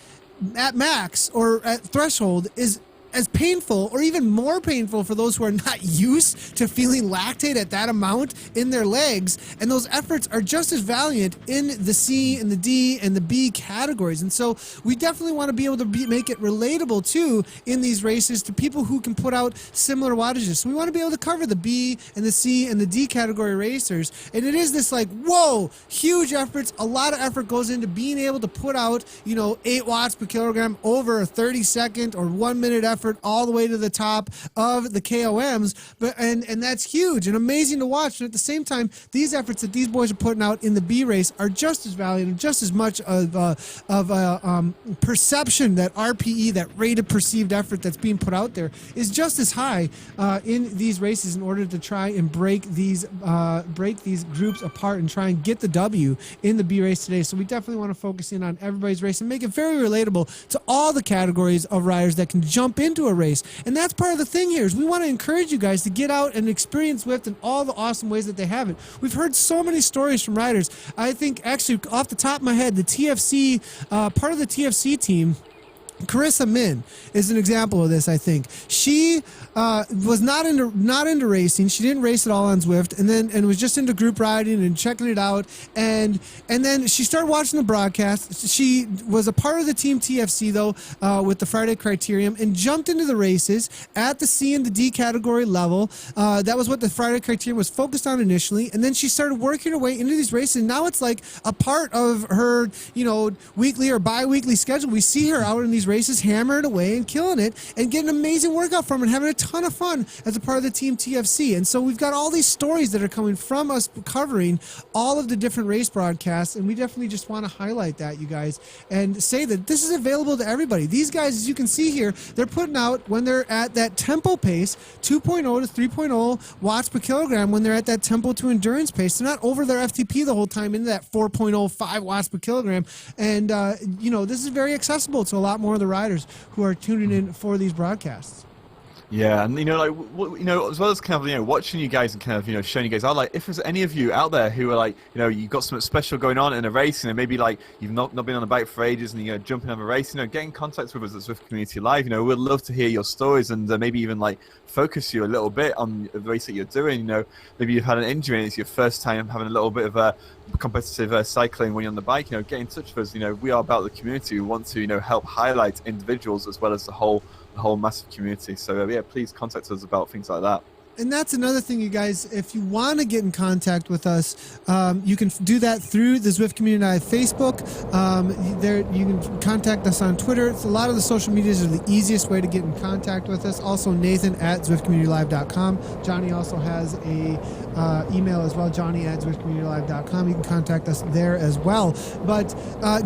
at max or at threshold is as painful or even more painful for those who are not used to feeling lactate at that amount in their legs. And those efforts are just as valiant in the C and the D and the B categories. And so we definitely want to be able to make it relatable too in these races to people who can put out similar wattages. So we want to be able to cover the B and the C and the D category racers. And it is this whoa, huge efforts. A lot of effort goes into being able to put out, 8 watts per kilogram over a 30-second or 1 minute effort all the way to the top of the KOMs, and that's huge and amazing to watch. And at the same time, these efforts that these boys are putting out in the B race are just as valiant and just as much of perception, that RPE, that rate of perceived effort that's being put out there, is just as high in these races in order to try and break these groups apart and try and get the W in the B race today. So we definitely want to focus in on everybody's race and make it very relatable to all the categories of riders that can jump into a race. And that's part of the thing here, is we want to encourage you guys to get out and experience Zwift in all the awesome ways that they have it. We've heard so many stories from riders. I think actually off the top of my head, the TFC, part of the TFC team, Carissa Min is an example of this. I think she was not into racing. She didn't race at all on Zwift, and was just into group riding and checking it out. And then she started watching the broadcast. She was a part of the team TFC though, with the Friday Criterium, and jumped into the races at the C and the D category level. That was what the Friday Criterium was focused on initially, and then she started working her way into these races. And now it's like a part of her, weekly or bi-weekly schedule. We see her out in these races, hammering away and killing it, and getting an amazing workout from it, and having a ton of fun as a part of the team TFC. And so we've got all these stories that are coming from us covering all of the different race broadcasts, and we definitely just want to highlight that, you guys, and say that this is available to everybody. These guys, as you can see here, they're putting out, when they're at that tempo pace, 2.0 to 3.0 watts per kilogram when they're at that tempo to endurance pace. They're not over their FTP the whole time into that 4.05 watts per kilogram. And, this is very accessible to a lot more of the riders who are tuning in for these broadcasts. Yeah, and as well as kind of watching you guys and kind of showing you guys out, if there's any of you out there who are you've got something special going on in a race, maybe you've not been on a bike for ages and you're jumping on a race, get in contact with us at Zwift Community Live. We'd love to hear your stories and maybe even focus you a little bit on the race that you're doing. Maybe you've had an injury and it's your first time having a little bit of competitive cycling when you're on the bike. Get in touch with us. We are about the community. We want to help highlight individuals as well as the whole massive community. So please contact us about things like that. And that's another thing, you guys. If you want to get in contact with us, you can do that through the Zwift Community Live Facebook. There, you can contact us on Twitter. It's a lot of the social medias are the easiest way to get in contact with us. Also, Nathan at ZwiftCommunityLive.com. Johnny also has a email as well, Johnny at ZwiftCommunityLive.com. You can contact us there as well. But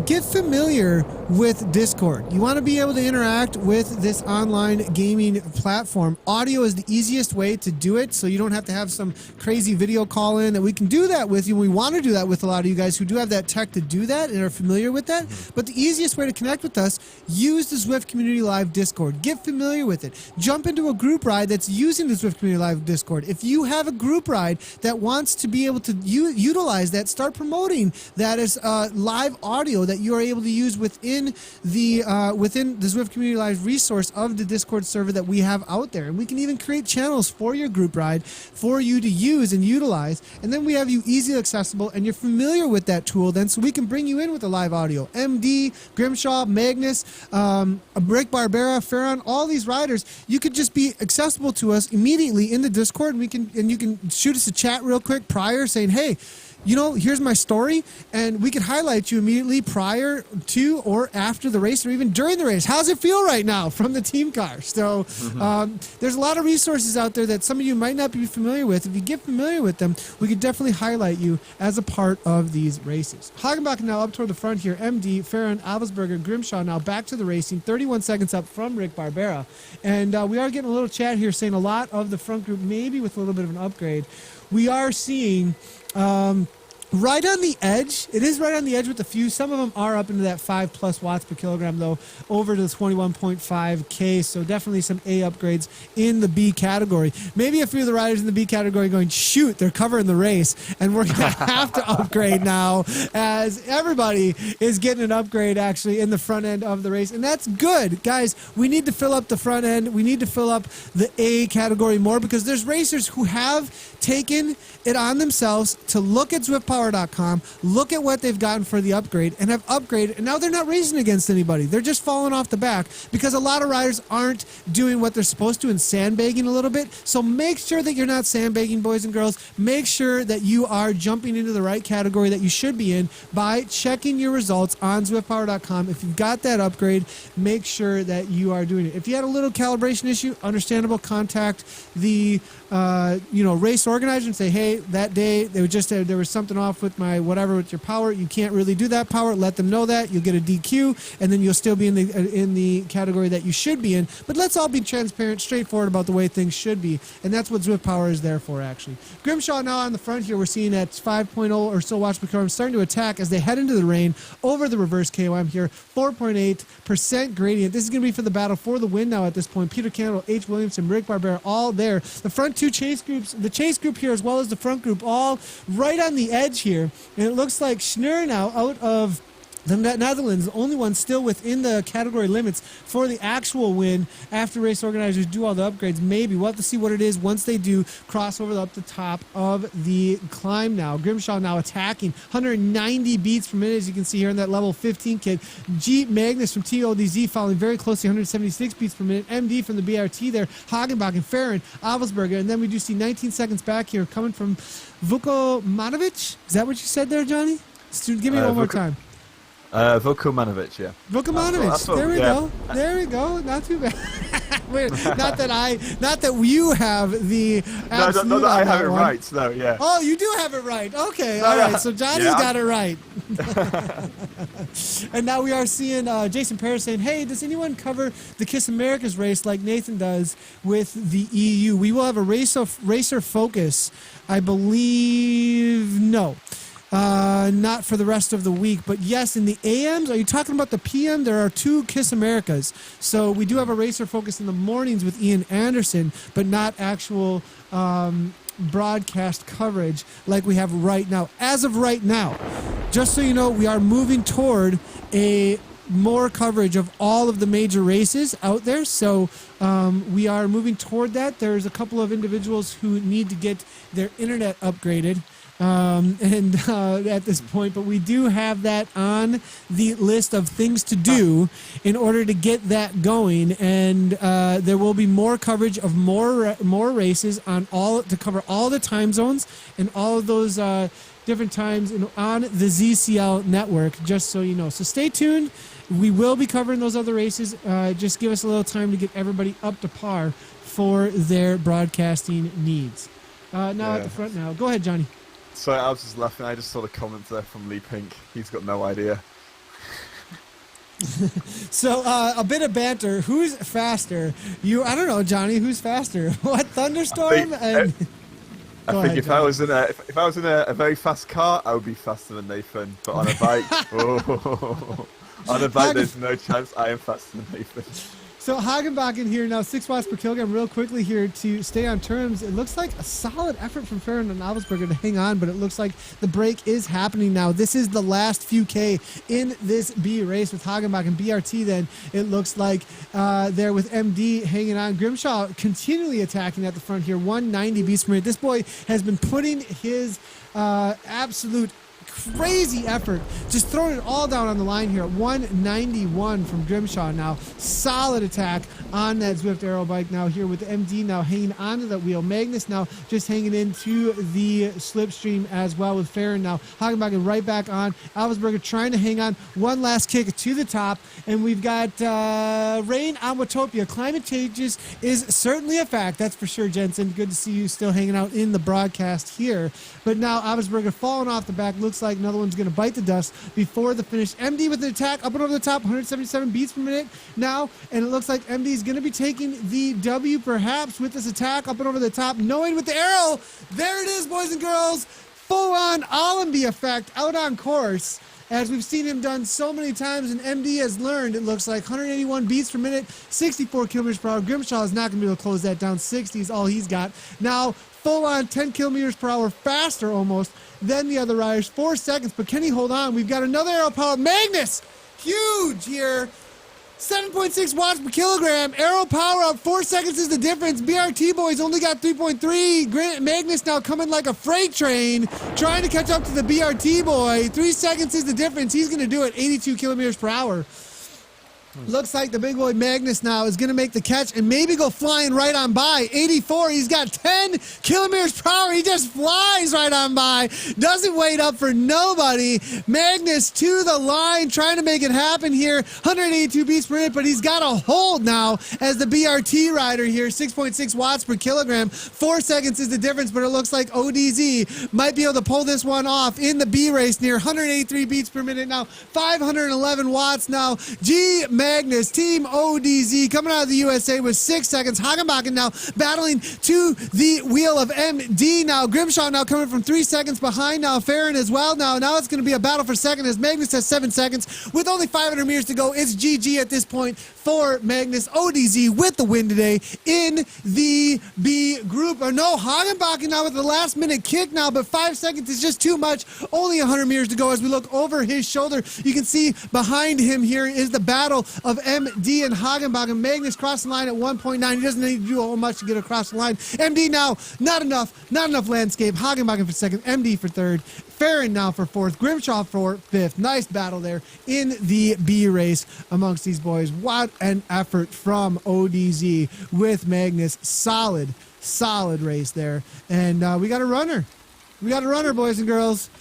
get familiar with Discord. You want to be able to interact with this online gaming platform. Audio is the easiest way to do it, so you don't have to have some crazy video call in. That we can do that with you. We want to do that with a lot of you guys who do have that tech to do that and are familiar with that. But the easiest way to connect with us, use the Zwift Community Live Discord. Get familiar with it. Jump into a group ride that's using the Zwift Community Live Discord. If you have a group ride that wants to be able to utilize that, start promoting that as live audio that you are able to use within the Zwift Community Live resource of the Discord server that we have out there. And we can even create channels for your group ride for you to use and utilize. And then we have you easily accessible and you're familiar with that tool then, so we can bring you in with the live audio. MD, Grimshaw, Magnus, Rick Barbera, Farron, all these riders, you could just be accessible to us immediately in the Discord, and you can shoot us a chat real quick prior saying, hey, you know, here's my story, and we could highlight you immediately prior to or after the race or even during the race. How's it feel right now from the team car? So there's a lot of resources out there that some of you might not be familiar with. If you get familiar with them, we could definitely highlight you as a part of these races. Hagenbach now up toward the front here. MD, Farron, Avelsberger, Grimshaw now back to the racing. 31 seconds up from Rick Barbera. And we are getting a little chat here saying a lot of the front group maybe with a little bit of an upgrade. We are seeing right on the edge. It is right on the edge with a few. Some of them are up into that 5+ watts per kilogram, though, over to the 21.5K. So definitely some A upgrades in the B category. Maybe a few of the riders in the B category going, shoot, they're covering the race, and we're going to have to upgrade now, as everybody is getting an upgrade actually in the front end of the race. And that's good. Guys, we need to fill up the front end. We need to fill up the A category more, because there's racers who have taken it on themselves to look at ZwiftPower.com, look at what they've gotten for the upgrade, and have upgraded, and now they're not racing against anybody. They're just falling off the back because a lot of riders aren't doing what they're supposed to and sandbagging a little bit. So make sure that you're not sandbagging, boys and girls. Make sure that you are jumping into the right category that you should be in by checking your results on ZwiftPower.com. If you've got that upgrade, make sure that you are doing it. If you had a little calibration issue, understandable, contact the race organizer and say, hey, that day there was something off with my whatever with your power. You can't really do that power. Let them know that. You'll get a DQ, and then you'll still be in the category that you should be in. But let's all be transparent, straightforward about the way things should be, and that's what Zwift Power is there for, actually. Grimshaw now on the front here. We're seeing at 5.0 or so watts per kilogram, starting to attack as they head into the rain over the reverse KOM here. 4.8% gradient. This is going to be for the battle for the win now at this point. Peter Candle, H. Williamson, Rick Barbera, all there. The front two chase groups, the chase group here as well as the front group, all right on the edge here. And it looks like Schnur now out of the Netherlands, the only one still within the category limits for the actual win after race organizers do all the upgrades. Maybe. We'll have to see what it is once they do cross over up the top of the climb now. Grimshaw now attacking 190 beats per minute, as you can see here in that level 15 kid. Jeep Magnus from TODZ following very closely, 176 beats per minute. MD from the BRT there. Hagenbach and Farron, Avelsberger. And then we do see 19 seconds back here coming from Vukomanovic. Is that what you said there, Johnny? Give me it one more time. Vukomanovic, yeah. Vukomanovic. There we go. There we go. Not too bad. Wait, not that you have the absolute. No, I have it right. No, yeah. Oh, you do have it right. Okay, all right. So Johnny's got it right. And now we are seeing Jason Paris saying, "Hey, does anyone cover the Kiss Americas race like Nathan does with the EU? We will have a racer focus, I believe. No." Not for the rest of the week, but yes, in the AMs. Are you talking about the PM? There are 2 Kiss Americas, so we do have a racer focus in the mornings with Ian Anderson, but not actual broadcast coverage like we have right now. As of right now, just so you know, we are moving toward a more coverage of all of the major races out there, so we are moving toward that. There's a couple of individuals who need to get their internet upgraded at this point, but we do have that on the list of things to do in order to get that going, and there will be more coverage of more races on all to cover all the time zones and all of those different times on the ZCL network, just so you know. So stay tuned. We will be covering those other races. Just give us a little time to get everybody up to par for their broadcasting needs. Now at the front now. Go ahead, Johnny. Sorry, I was just laughing. I just saw the comment there from Lee Pink. He's got no idea. So a bit of banter. Who's faster? I don't know, Johnny. Who's faster? What, Thunderstorm? I think if I was in a very fast car, I would be faster than Nathan. But on a bike, on a bike, there's no chance I am faster than Nathan. So Hagenbach here now, 6 watts per kilogram. Real quickly here to stay on terms. It looks like a solid effort from Farron and Avelsberger to hang on, but it looks like the break is happening now. This is the last few K in this B race with Hagenbach and BRT. Then it looks like there with MD hanging on. Grimshaw continually attacking at the front here, 190 beats per minute. This boy has been putting his absolute crazy effort, just throwing it all down on the line here at 191 from Grimshaw now. Solid attack on that Zwift Aero bike now here with MD now hanging onto that wheel. Magnus now just hanging into the slipstream as well with Farron now. Hagenbach right back on. Avelsberger trying to hang on. One last kick to the top, and we've got rain on Watopia. Climate changes is certainly a fact, that's for sure, Jensen. Good to see you still hanging out in the broadcast here. But now Avelsberger falling off the back. Looks like another one's going to bite the dust before the finish. MD with an attack up and over the top, 177 beats per minute now, and it looks like MD is going to be taking the W perhaps with this attack up and over the top, knowing with the arrow. There it is, boys and girls. Full-on Allenby effect out on course, as we've seen him done so many times, and MD has learned. It looks like 181 beats per minute, 64 kilometers per hour. Grimshaw is not going to be able to close that down. 60 is all he's got. Now, full-on 10 kilometers per hour faster almost than the other riders. 4 seconds, but can he hold on? We've got another Aero Power. Magnus, huge here. 7.6 watts per kilogram. Aero Power up. 4 seconds is the difference. BRT boys only got 3.3. Magnus now coming like a freight train, trying to catch up to the BRT boy. 3 seconds is the difference. He's going to do it. 82 kilometers per hour. Looks like the big boy Magnus now is going to make the catch and maybe go flying right on by. 84, he's got 10 kilometers per hour. He just flies right on by. Doesn't wait up for nobody. Magnus to the line, trying to make it happen here. 182 beats per minute, but he's got a hold now as the BRT rider here. 6.6 watts per kilogram. 4 seconds is the difference, but it looks like ODZ might be able to pull this one off in the B race near 183 beats per minute now. 511 watts now. Magnus, Team ODZ, coming out of the USA with 6 seconds. Hagenbach now battling to the wheel of MD now. Grimshaw now coming from 3 seconds behind now. Farron as well now. Now it's going to be a battle for second as Magnus has 7 seconds. With only 500 meters to go, it's GG at this point for Magnus. ODZ with the win today in the B group. Or no, Hagenbach now with the last minute kick now, but 5 seconds is just too much. Only 100 meters to go as we look over his shoulder. You can see behind him here is the battle of MD and Hagenbach, and Magnus crossed the line at 1.9. He doesn't need to do a whole much to get across the line. MD now, not enough landscape. Hagenbach for second, MD for third, Farron now for fourth, Grimshaw for fifth. Nice battle there in the B race amongst these boys. What an effort from ODZ with Magnus. Solid race there. And we got a runner. Boys and girls.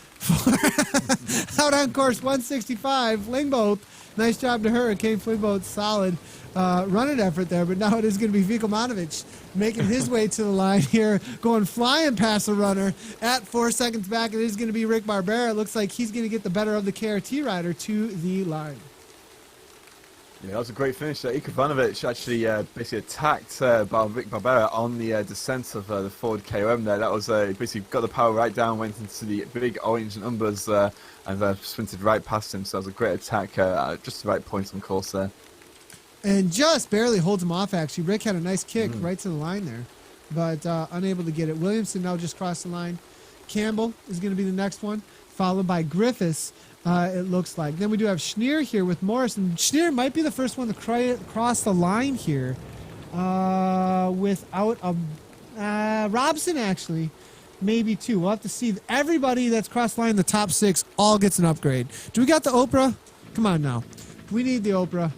Out on course 165, Flingboat. Nice job to her. Kane Flingboat, solid running effort there. But now it is going to be Viko Manovic making his way to the line here, going flying past the runner at 4 seconds back. It is going to be Rick Barbera. It looks like he's going to get the better of the KRT rider to the line. Yeah, that was a great finish there. Iko Vanovic actually basically attacked Rick Barbera on the descent of the forward KOM there. That was basically got the power right down, went into the big orange and umbers and sprinted right past him. So that was a great attack at just the right point on course there. And just barely holds him off, actually. Rick had a nice kick right to the line there, but unable to get it. Williamson now just crossed the line. Campbell is going to be the next one, followed by Griffiths. It looks like. Then we do have Schneer here with Morrison. Schneer might be the first one to cross the line here without a Robson, actually. maybe 2. We'll have to see. Everybody that's crossed the line in the top 6 all gets an upgrade. Do we got the Oprah? Come on now. We need the Oprah.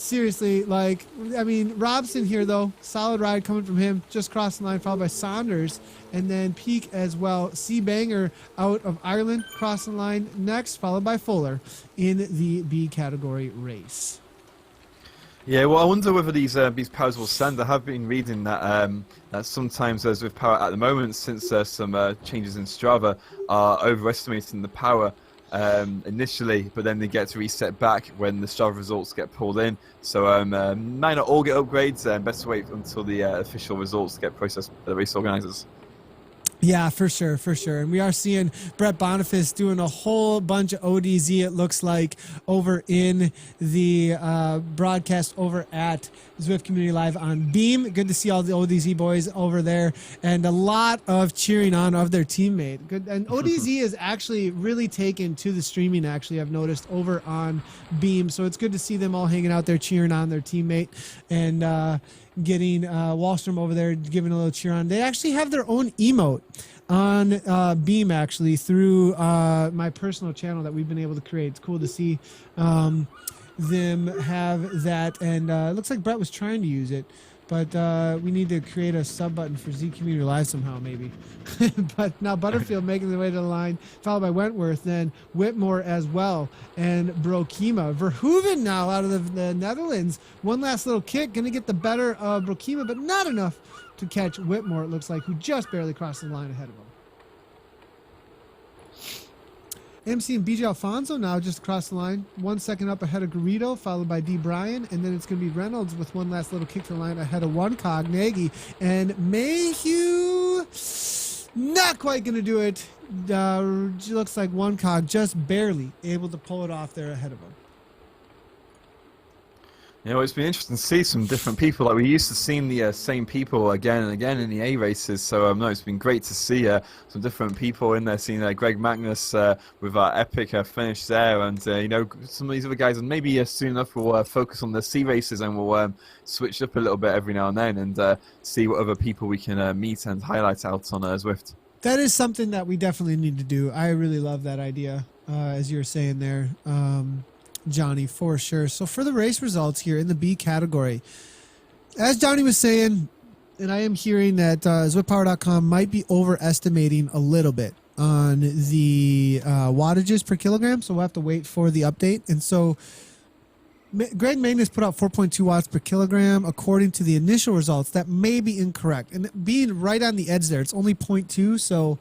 Seriously, like, I mean, Robson here, though. Solid ride coming from him. Just crossed the line, followed by Saunders. And then Peak as well. C. Banger out of Ireland, crossing the line next, followed by Fuller in the B category race. Yeah, well, I wonder whether these powers will stand. I have been reading that that sometimes, as with power at the moment, since there's some changes in Strava, are overestimating the power initially, but then they get to reset back when the Strava results get pulled in. So might not all get upgrades, and best to wait until the official results get processed by the race organisers. Yeah, for sure, for sure. And we are seeing Brett Boniface doing a whole bunch of ODZ, it looks like, over in the broadcast over at Zwift Community Live on Beam. Good to see all the ODZ boys over there, and a lot of cheering on of their teammate. Good. And ODZ is actually really taken to the streaming, actually, I've noticed, over on Beam. So it's good to see them all hanging out there cheering on their teammate. And getting Wallstrom over there giving a little cheer on. They actually have their own emote on Beam, actually, through my personal channel that we've been able to create. It's cool to see them have that, and it looks like Brett was trying to use it, but we need to create a sub button for Z Community Live somehow, maybe. But now Butterfield making their way to the line, followed by Wentworth, then Whitmore as well, and Brokema. Verhoeven now out of the Netherlands. One last little kick, going to get the better of Brokema, but not enough to catch Whitmore, it looks like, who just barely crossed the line ahead of him. MC and BJ Alfonso now just across the line. 1 second up ahead of Garrido, followed by D. Bryan. And then it's going to be Reynolds with one last little kick to the line ahead of one cog, Nagy. And Mayhew, not quite going to do it. Looks like one cog just barely able to pull it off there ahead of him. You know, it's been interesting to see some different people. Like, we used to seeing the same people again and again in the A races. So, no, it's been great to see some different people in there. Seeing Greg Magnus with our epic finish there. And, you know, some of these other guys. And maybe soon enough we'll focus on the C races and we'll switch up a little bit every now and then and see what other people we can meet and highlight out on Zwift. That is something that we definitely need to do. I really love that idea, as you were saying there. Johnny, for sure. So for the race results here in the B category, as Johnny was saying, and I am hearing that ZwiftPower.com might be overestimating a little bit on the wattages per kilogram, so we'll have to wait for the update. And so Greg Magnus put out 4.2 watts per kilogram according to the initial results. That may be incorrect. And being right on the edge there, it's only 0.2, so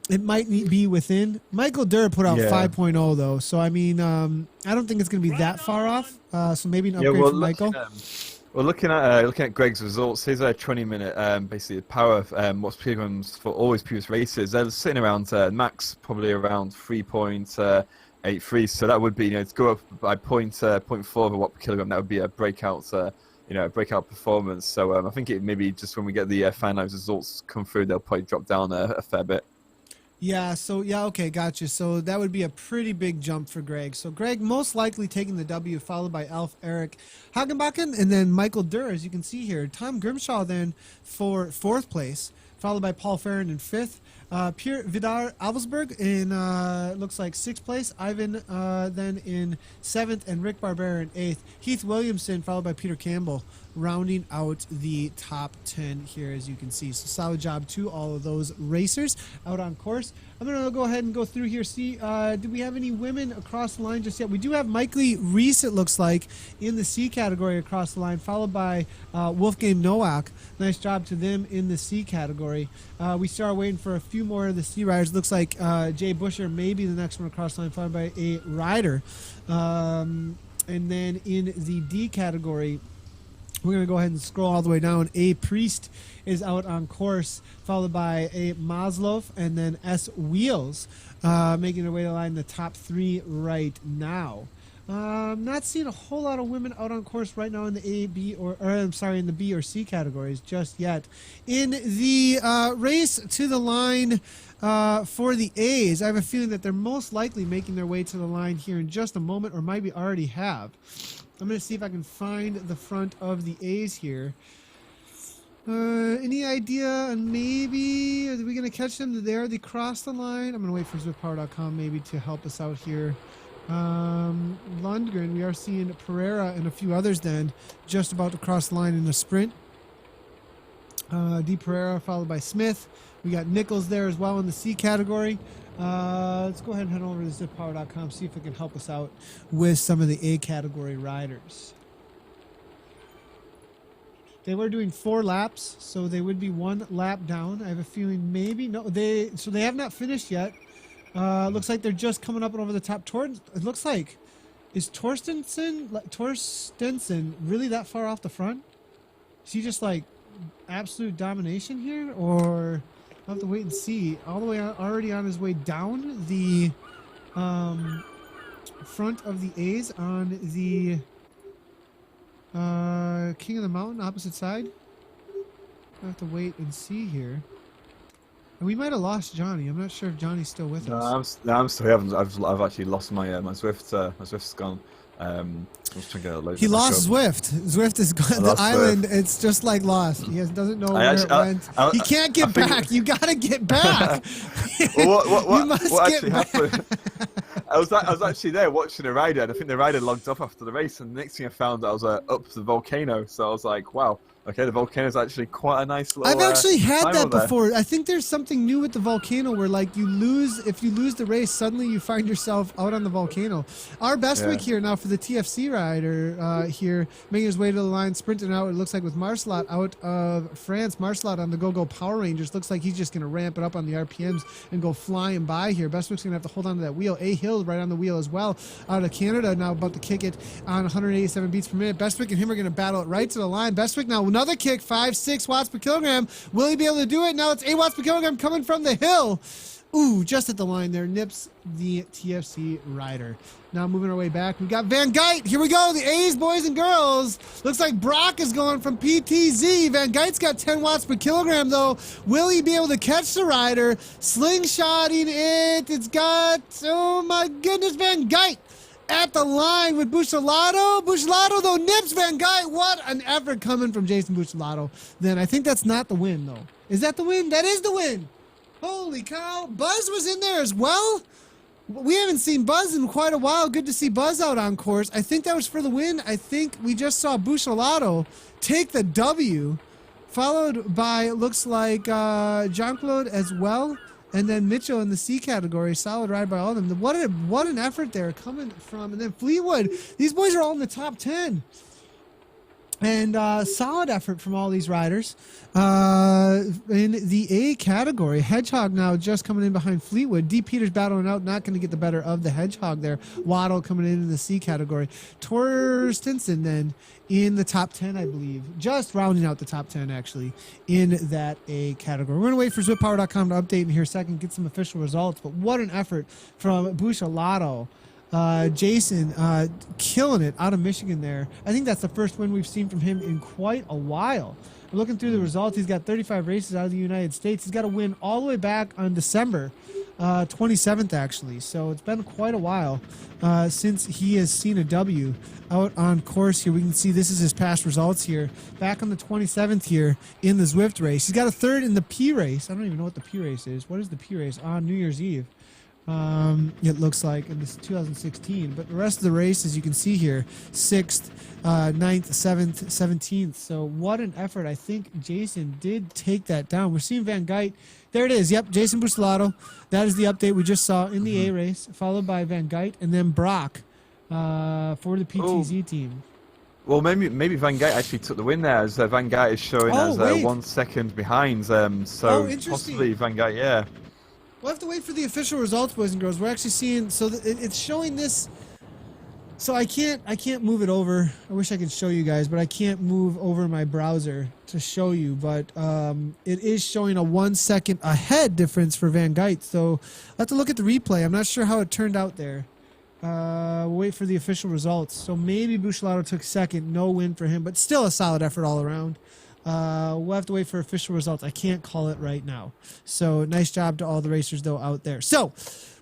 it might be within. Michael Durr put out 5.0, though. So, I mean, I don't think it's going to be that far off. So maybe an upgrade from Michael. Well, looking at Greg's results, his 20-minute basically power watts per kilograms for all his previous races, they're sitting around max, probably around 3.83, so that would be, you know, to go up by 0.4 of a watt per kilogram, that would be a breakout, breakout performance. So I think it maybe just when we get the finalized results come through, they'll probably drop down a fair bit. Yeah, so, okay, gotcha. So that would be a pretty big jump for Greg. So Greg most likely taking the W, followed by Elf Eric Hagenbakken, and then Michael Durr, as you can see here. Tom Grimshaw then for 4th place, followed by Paul Farron in 5th. Pierre Vidar Alvesberg in looks like 6th place. Ivan then in 7th, and Rick Barbera in 8th. Heath Williamson followed by Peter Campbell, rounding out the top 10 here, as you can see. So solid job to all of those racers out on course. I'm going to go ahead and go through here, see, do we have any women across the line just yet? We do have Mikey Reese, it looks like, in the C category across the line, followed by Wolfgang Nowak. Nice job to them in the C category. We start waiting for a few more of the C riders. Looks like Jay Busher may be the next one across the line, followed by a rider. And then in the D category, we're going to go ahead and scroll all the way down. A Priest is out on course, followed by a Maslov, and then S Wheels making their way to the line in the top 3 right now. Not seeing a whole lot of women out on course right now in the A, B, or I'm sorry, in the B or C categories just yet. In the race to the line for the A's, I have a feeling that they're most likely making their way to the line here in just a moment, or maybe already have. I'm going to see if I can find the front of the A's here. Any idea on maybe, are we going to catch them there? They crossed the line. I'm going to wait for ZwiftPower.com maybe to help us out here. Lundgren, we are seeing Pereira and a few others then just about to cross the line in a sprint. D. Pereira followed by Smith. We got Nichols there as well in the C category. Let's go ahead and head over to ZwiftPower.com, see if it can help us out with some of the A category riders. They were doing 4 laps, so they would be 1 lap down. I have a feeling maybe no. They have not finished yet. Looks like they're just coming up and over the top. It looks like, is Torstensen really that far off the front? Is he just like absolute domination here, or I'll have to wait and see. All the way already on his way down the front of the A's on the King of the Mountain opposite side. I'll have to wait and see here. And we might have lost Johnny. I'm not sure if Johnny's still with us. I'm still here. I've actually lost my my Zwift. My Zwift's gone. I'm just trying to get a load. He lost Zwift. Zwift is gone. The island. Zwift. It's just like lost. He doesn't know where it went. He can't get back. You gotta get back. Well, what actually happened? I was actually there watching the rider, and I think the rider logged off after the race. And the next thing I found, I was up the volcano. So I was like, wow. Okay, the volcano is actually quite a nice little. I've actually had that before. I think there's something new with the volcano where, like, if you lose the race, suddenly you find yourself out on the volcano. Our Bestwick here now for the TFC rider here, making his way to the line, sprinting out. It looks like with Marcelot out of France. Marcelot on the Go Power Rangers. Looks like he's just going to ramp it up on the RPMs and go flying by here. Bestwick's going to have to hold on to that wheel. A Hill right on the wheel as well out of Canada now about to kick it on 187 beats per minute. Bestwick and him are going to battle it right to the line. Bestwick now another kick, 5-6 watts per kilogram. Will he be able to do it? Now it's 8 watts per kilogram coming from the hill. Ooh, just at the line there. Nips the TFC rider. Now moving our way back, we got Van Geit. Here we go. The A's, boys and girls. Looks like Brock is going from PTZ. Van Geit's got 10 watts per kilogram, though. Will he be able to catch the rider? Slingshotting it. It's got, oh my goodness, Van Geit at the line with Buccellato. Buccellato, though, nips Van Geit. What an effort coming from Jason Buccellato. Then I think that's not the win, though. Is that the win? That is the win. Holy cow. Buzz was in there as well. We haven't seen Buzz in quite a while. Good to see Buzz out on course. I think that was for the win. I think we just saw Buccellato take the W, followed by, looks like, Jean-Claude as well. And then Mitchell in the C category. Solid ride by all of them. What an effort there coming from. And then Fleetwood. These boys are all in the top 10. And solid effort from all these riders. In the A category, Hedgehog now just coming in behind Fleetwood. D. Peters battling out, not going to get the better of the Hedgehog there. Waddle coming in the C category. Torstensen then in the top 10, I believe. Just rounding out the top 10, actually, in that A category. We're going to wait for ZwiftPower.com to update in here a second, get some official results. But what an effort from Buccellato. Jason killing it out of Michigan there. I think that's the first win we've seen from him in quite a while. Looking through the results, he's got 35 races out of the United States. He's got a win all the way back on December 27th, actually. So it's been quite a while since he has seen a W out on course here. We can see this is his past results here. Back on the 27th here in the Zwift race. He's got a third in the P race. I don't even know what the P race is. What is the P race? On New Year's Eve. It looks like in this 2016, but the rest of the race, as you can see here, 6th, 9th, 7th, 17th. So what an effort. I think Jason did take that down. We're seeing Van Geit. There it is. Yep, Jason Buccellato. That is the update we just saw in the A race, followed by Van Geit and then Brock for the PTZ team. Well, maybe Van Geit actually took the win there, as Van Geit is showing as 1 second behind. So possibly Van Geit, yeah. We'll have to wait for the official results, boys and girls. We're actually seeing, so it's showing this. So I can't move it over. I wish I could show you guys, but I can't move over my browser to show you. But it is showing a 1 second ahead difference for Van Geit. So I'll have to look at the replay. I'm not sure how it turned out there. We'll wait for the official results. So maybe Buccellato took second. No win for him, but still a solid effort all around. We'll have to wait for official results. I can't call it right now. So nice job to all the racers, though, out there. So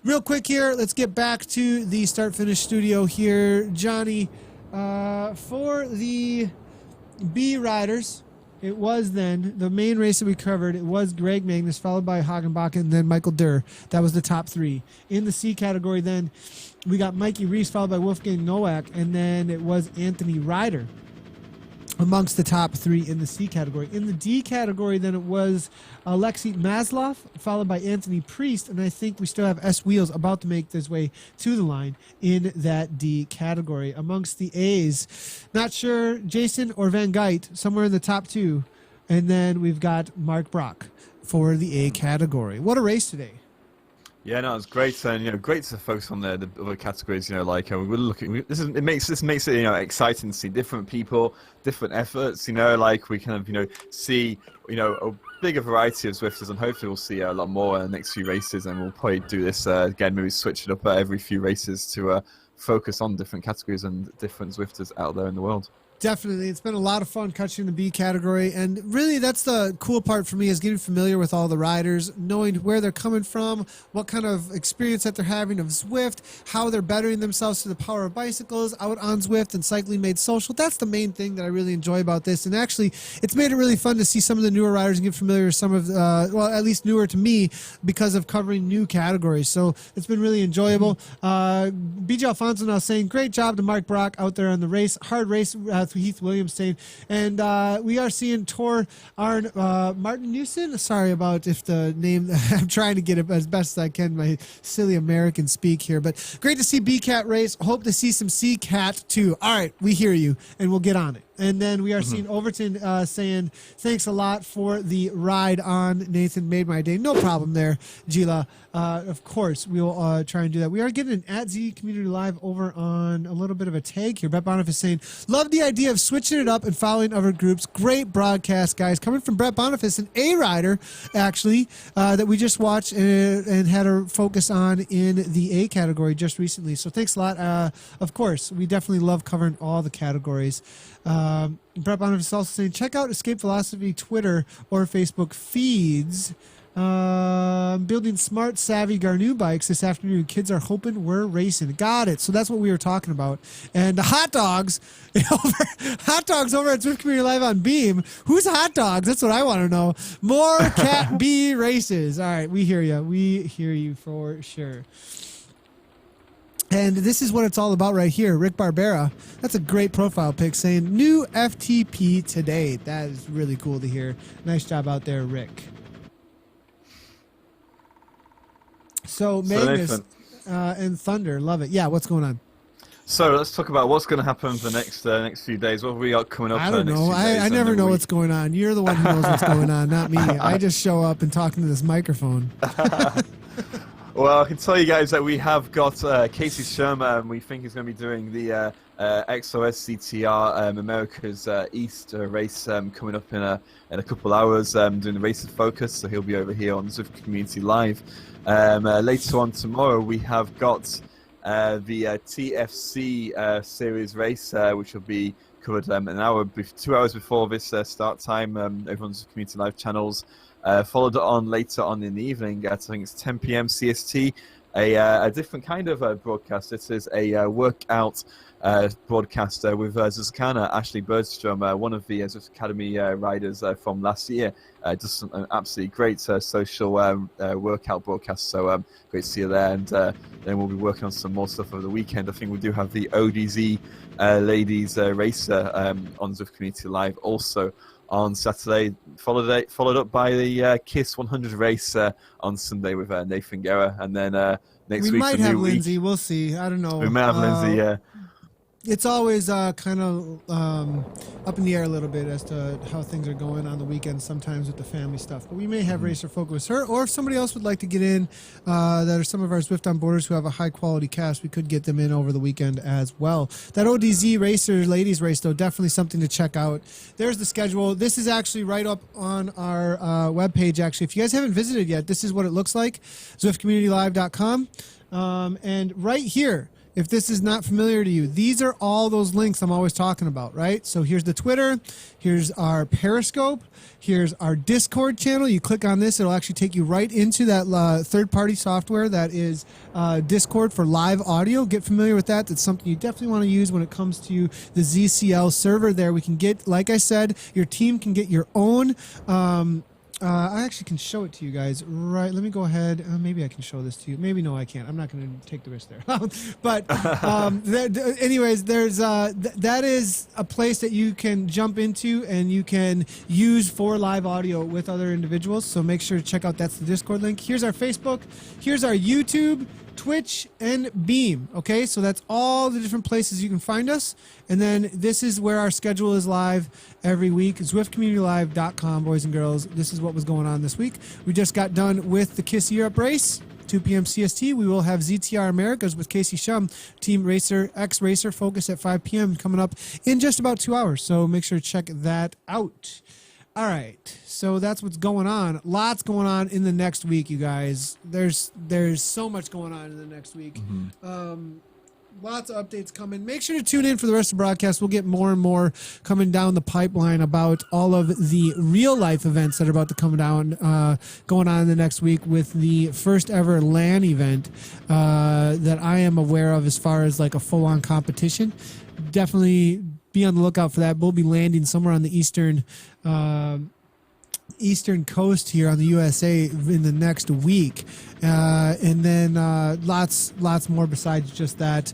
real quick here, let's get back to the start-finish studio here. Johnny, for the B riders, it was then the main race that we covered. It was Greg Magnus, followed by Hagenbach, and then Michael Durr. That was the top 3. In the C category, then we got Mikey Reese, followed by Wolfgang Nowak, and then it was Anthony Ryder amongst the top 3 in the C category. In the D category, then it was Alexei Maslov, followed by Anthony Priest, and I think we still have S. Wheels about to make his way to the line in that D category. Amongst the A's, not sure, Jason or Van Geit, somewhere in the top 2, and then we've got Mark Brock for the A category. What a race today. Yeah, no, it's great, and great to focus on the other categories. Like we're looking. It makes it exciting to see different people, different efforts. Like we kind of see a bigger variety of Zwifters, and hopefully we'll see a lot more in the next few races. And we'll probably do this again, maybe switch it up every few races to focus on different categories and different Zwifters out there in the world. Definitely. It's been a lot of fun catching the B category. And really, that's the cool part for me, is getting familiar with all the riders, knowing where they're coming from, what kind of experience that they're having of Zwift, how they're bettering themselves to the power of bicycles out on Zwift and Cycling Made Social. That's the main thing that I really enjoy about this. And actually, it's made it really fun to see some of the newer riders and get familiar with some of, well, at least newer to me because of covering new categories. So it's been really enjoyable. BJ Alfonso now saying, great job to Mark Brock out there on the race. Hard race. Heath Williams saying, and we are seeing Tor Arn Martin Newson. Sorry about if the name, I'm trying to get it as best as I can, my silly American speak here, but great to see B-Cat race. Hope to see some C-Cat too. All right, we hear you, and we'll get on it. And then we are seeing Overton saying, thanks a lot for the ride on. Nathan made my day. No problem there, Gila. Of course, we'll try and do that. We are getting an @Z Community Live over on a little bit of a tag here. Brett Boniface saying, love the idea of switching it up and following other groups. Great broadcast, guys. Coming from Brett Boniface, an A rider, actually, that we just watched and had a focus on in the A category just recently. So thanks a lot. Of course, we definitely love covering all the categories. Brett Boniface also saying, check out Escape Philosophy Twitter or Facebook feeds. Building smart, savvy Garnou bikes this afternoon. Kids are hoping we're racing. Got it. So that's what we were talking about. And the hot dogs, hot dogs over at Zwift Community Live on Beam. Who's hot dogs? That's what I want to know. More Cat B races. All right, we hear you. We hear you for sure. And this is what it's all about right here. Rick Barbera, that's a great profile pic, saying new FTP today. That is really cool to hear. Nice job out there, Rick. So Magnus and Thunder, love it. Yeah, what's going on? So let's talk about what's going to happen for the next few days. What have we got coming up? I don't know. I never know what's going on. You're the one who knows what's going on, not me. I just show up and talk into this microphone. Well, I can tell you guys that we have got Casey Sherman. We think he's going to be doing the XOS CTR America's East race coming up in a couple hours, doing the Race of Focus. So he'll be over here on Zwift Community Live. Later on tomorrow, we have got the TFC series race, which will be covered 2 hours before this start time over on the Community Live channels. Followed on later on in the evening I think it's 10 p.m. CST, a different kind of broadcast. This is a workout broadcast with Zuzkana Ashley Bergstrom, one of the Zwift Academy riders from last year. Just an absolutely great social workout broadcast, so great to see you there. And then we'll be working on some more stuff over the weekend. I think we do have the ODZ ladies racer on Zwift Community Live also on Saturday, followed up by the KISS 100 race on Sunday with Nathan Guerra, and then next week we might have Lindsay. We'll see. I don't know. We might have Lindsay. Yeah. It's always kind of up in the air a little bit as to how things are going on the weekend, sometimes with the family stuff. But we may have Racer Focus her, or if somebody else would like to get in, that are some of our Zwift on Boarders who have a high-quality cast, we could get them in over the weekend as well. That ODZ Racer ladies race, though, definitely something to check out. There's the schedule. This is actually right up on our webpage, actually. If you guys haven't visited yet, this is what it looks like, ZwiftCommunityLive.com. And right here, if this is not familiar to you, these are all those links I'm always talking about, right? So here's the Twitter, here's our Periscope, here's our Discord channel. You click on this, it'll actually take you right into that third-party software that is Discord for live audio. Get familiar with that. That's something you definitely want to use when it comes to the ZCL server there. We can get, like I said, your team can get your own I actually can show it to you guys. Right, let me go ahead. Maybe I can show this to you. Maybe no, I can't. I'm not going to take the risk there. But anyways, there's that is a place that you can jump into and you can use for live audio with other individuals. So make sure to check out. That's the Discord link. Here's our Facebook. Here's our YouTube, Twitch, and Beam. Okay, so that's all the different places you can find us. And then this is where our schedule is live every week. ZwiftCommunityLive.com, boys and girls. This is what was going on this week. We just got done with the KISS Europe race, 2 p.m. CST. We will have ZTR Americas with Casey Shum, Team Racer, X-Racer Focus at 5 p.m. coming up in just about 2 hours. So make sure to check that out. All right, so that's what's going on. Lots going on in the next week, you guys. There's so much going on in the next week. Lots of updates coming. Make sure to tune in for the rest of the broadcast. We'll get more and more coming down the pipeline about all of the real life events that are about to come down, going on in the next week with the first ever LAN event that I am aware of as far as like a full-on competition. Definitely be on the lookout for that. We'll be landing somewhere on the eastern coast here on the USA in the next week, and then lots more besides just that.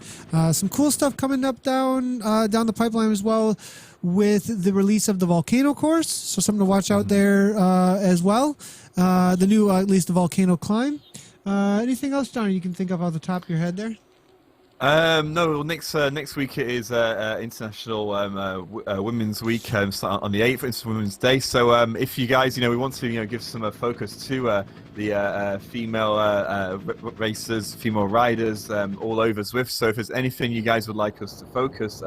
Some cool stuff coming up down the pipeline as well with the release of the Volcano course, so something to watch out there as well. The new at least the Volcano climb. Anything else, Johnny, you can think of off the top of your head there? No, next week it is International Women's Week, starting on the 8th, International Women's Day. So if you guys, we want to give some focus to the female racers, female riders all over Zwift. So if there's anything you guys would like us to focus,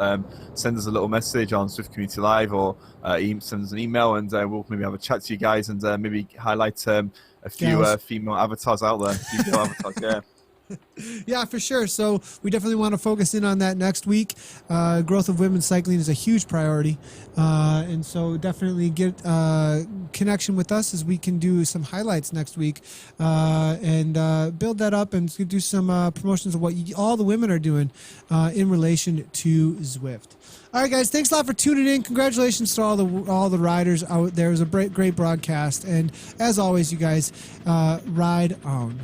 send us a little message on Zwift Community Live or send us an email, and we'll maybe have a chat to you guys and maybe highlight a few female avatars out there. Female avatars, yeah. Yeah, for sure. So we definitely want to focus in on that next week. Growth of women's cycling is a huge priority. And so definitely get connection with us as we can do some highlights next week and build that up and do some promotions of what all the women are doing in relation to Zwift. All right, guys, thanks a lot for tuning in. Congratulations to all the riders out there. It was a great broadcast. And as always, you guys, ride on.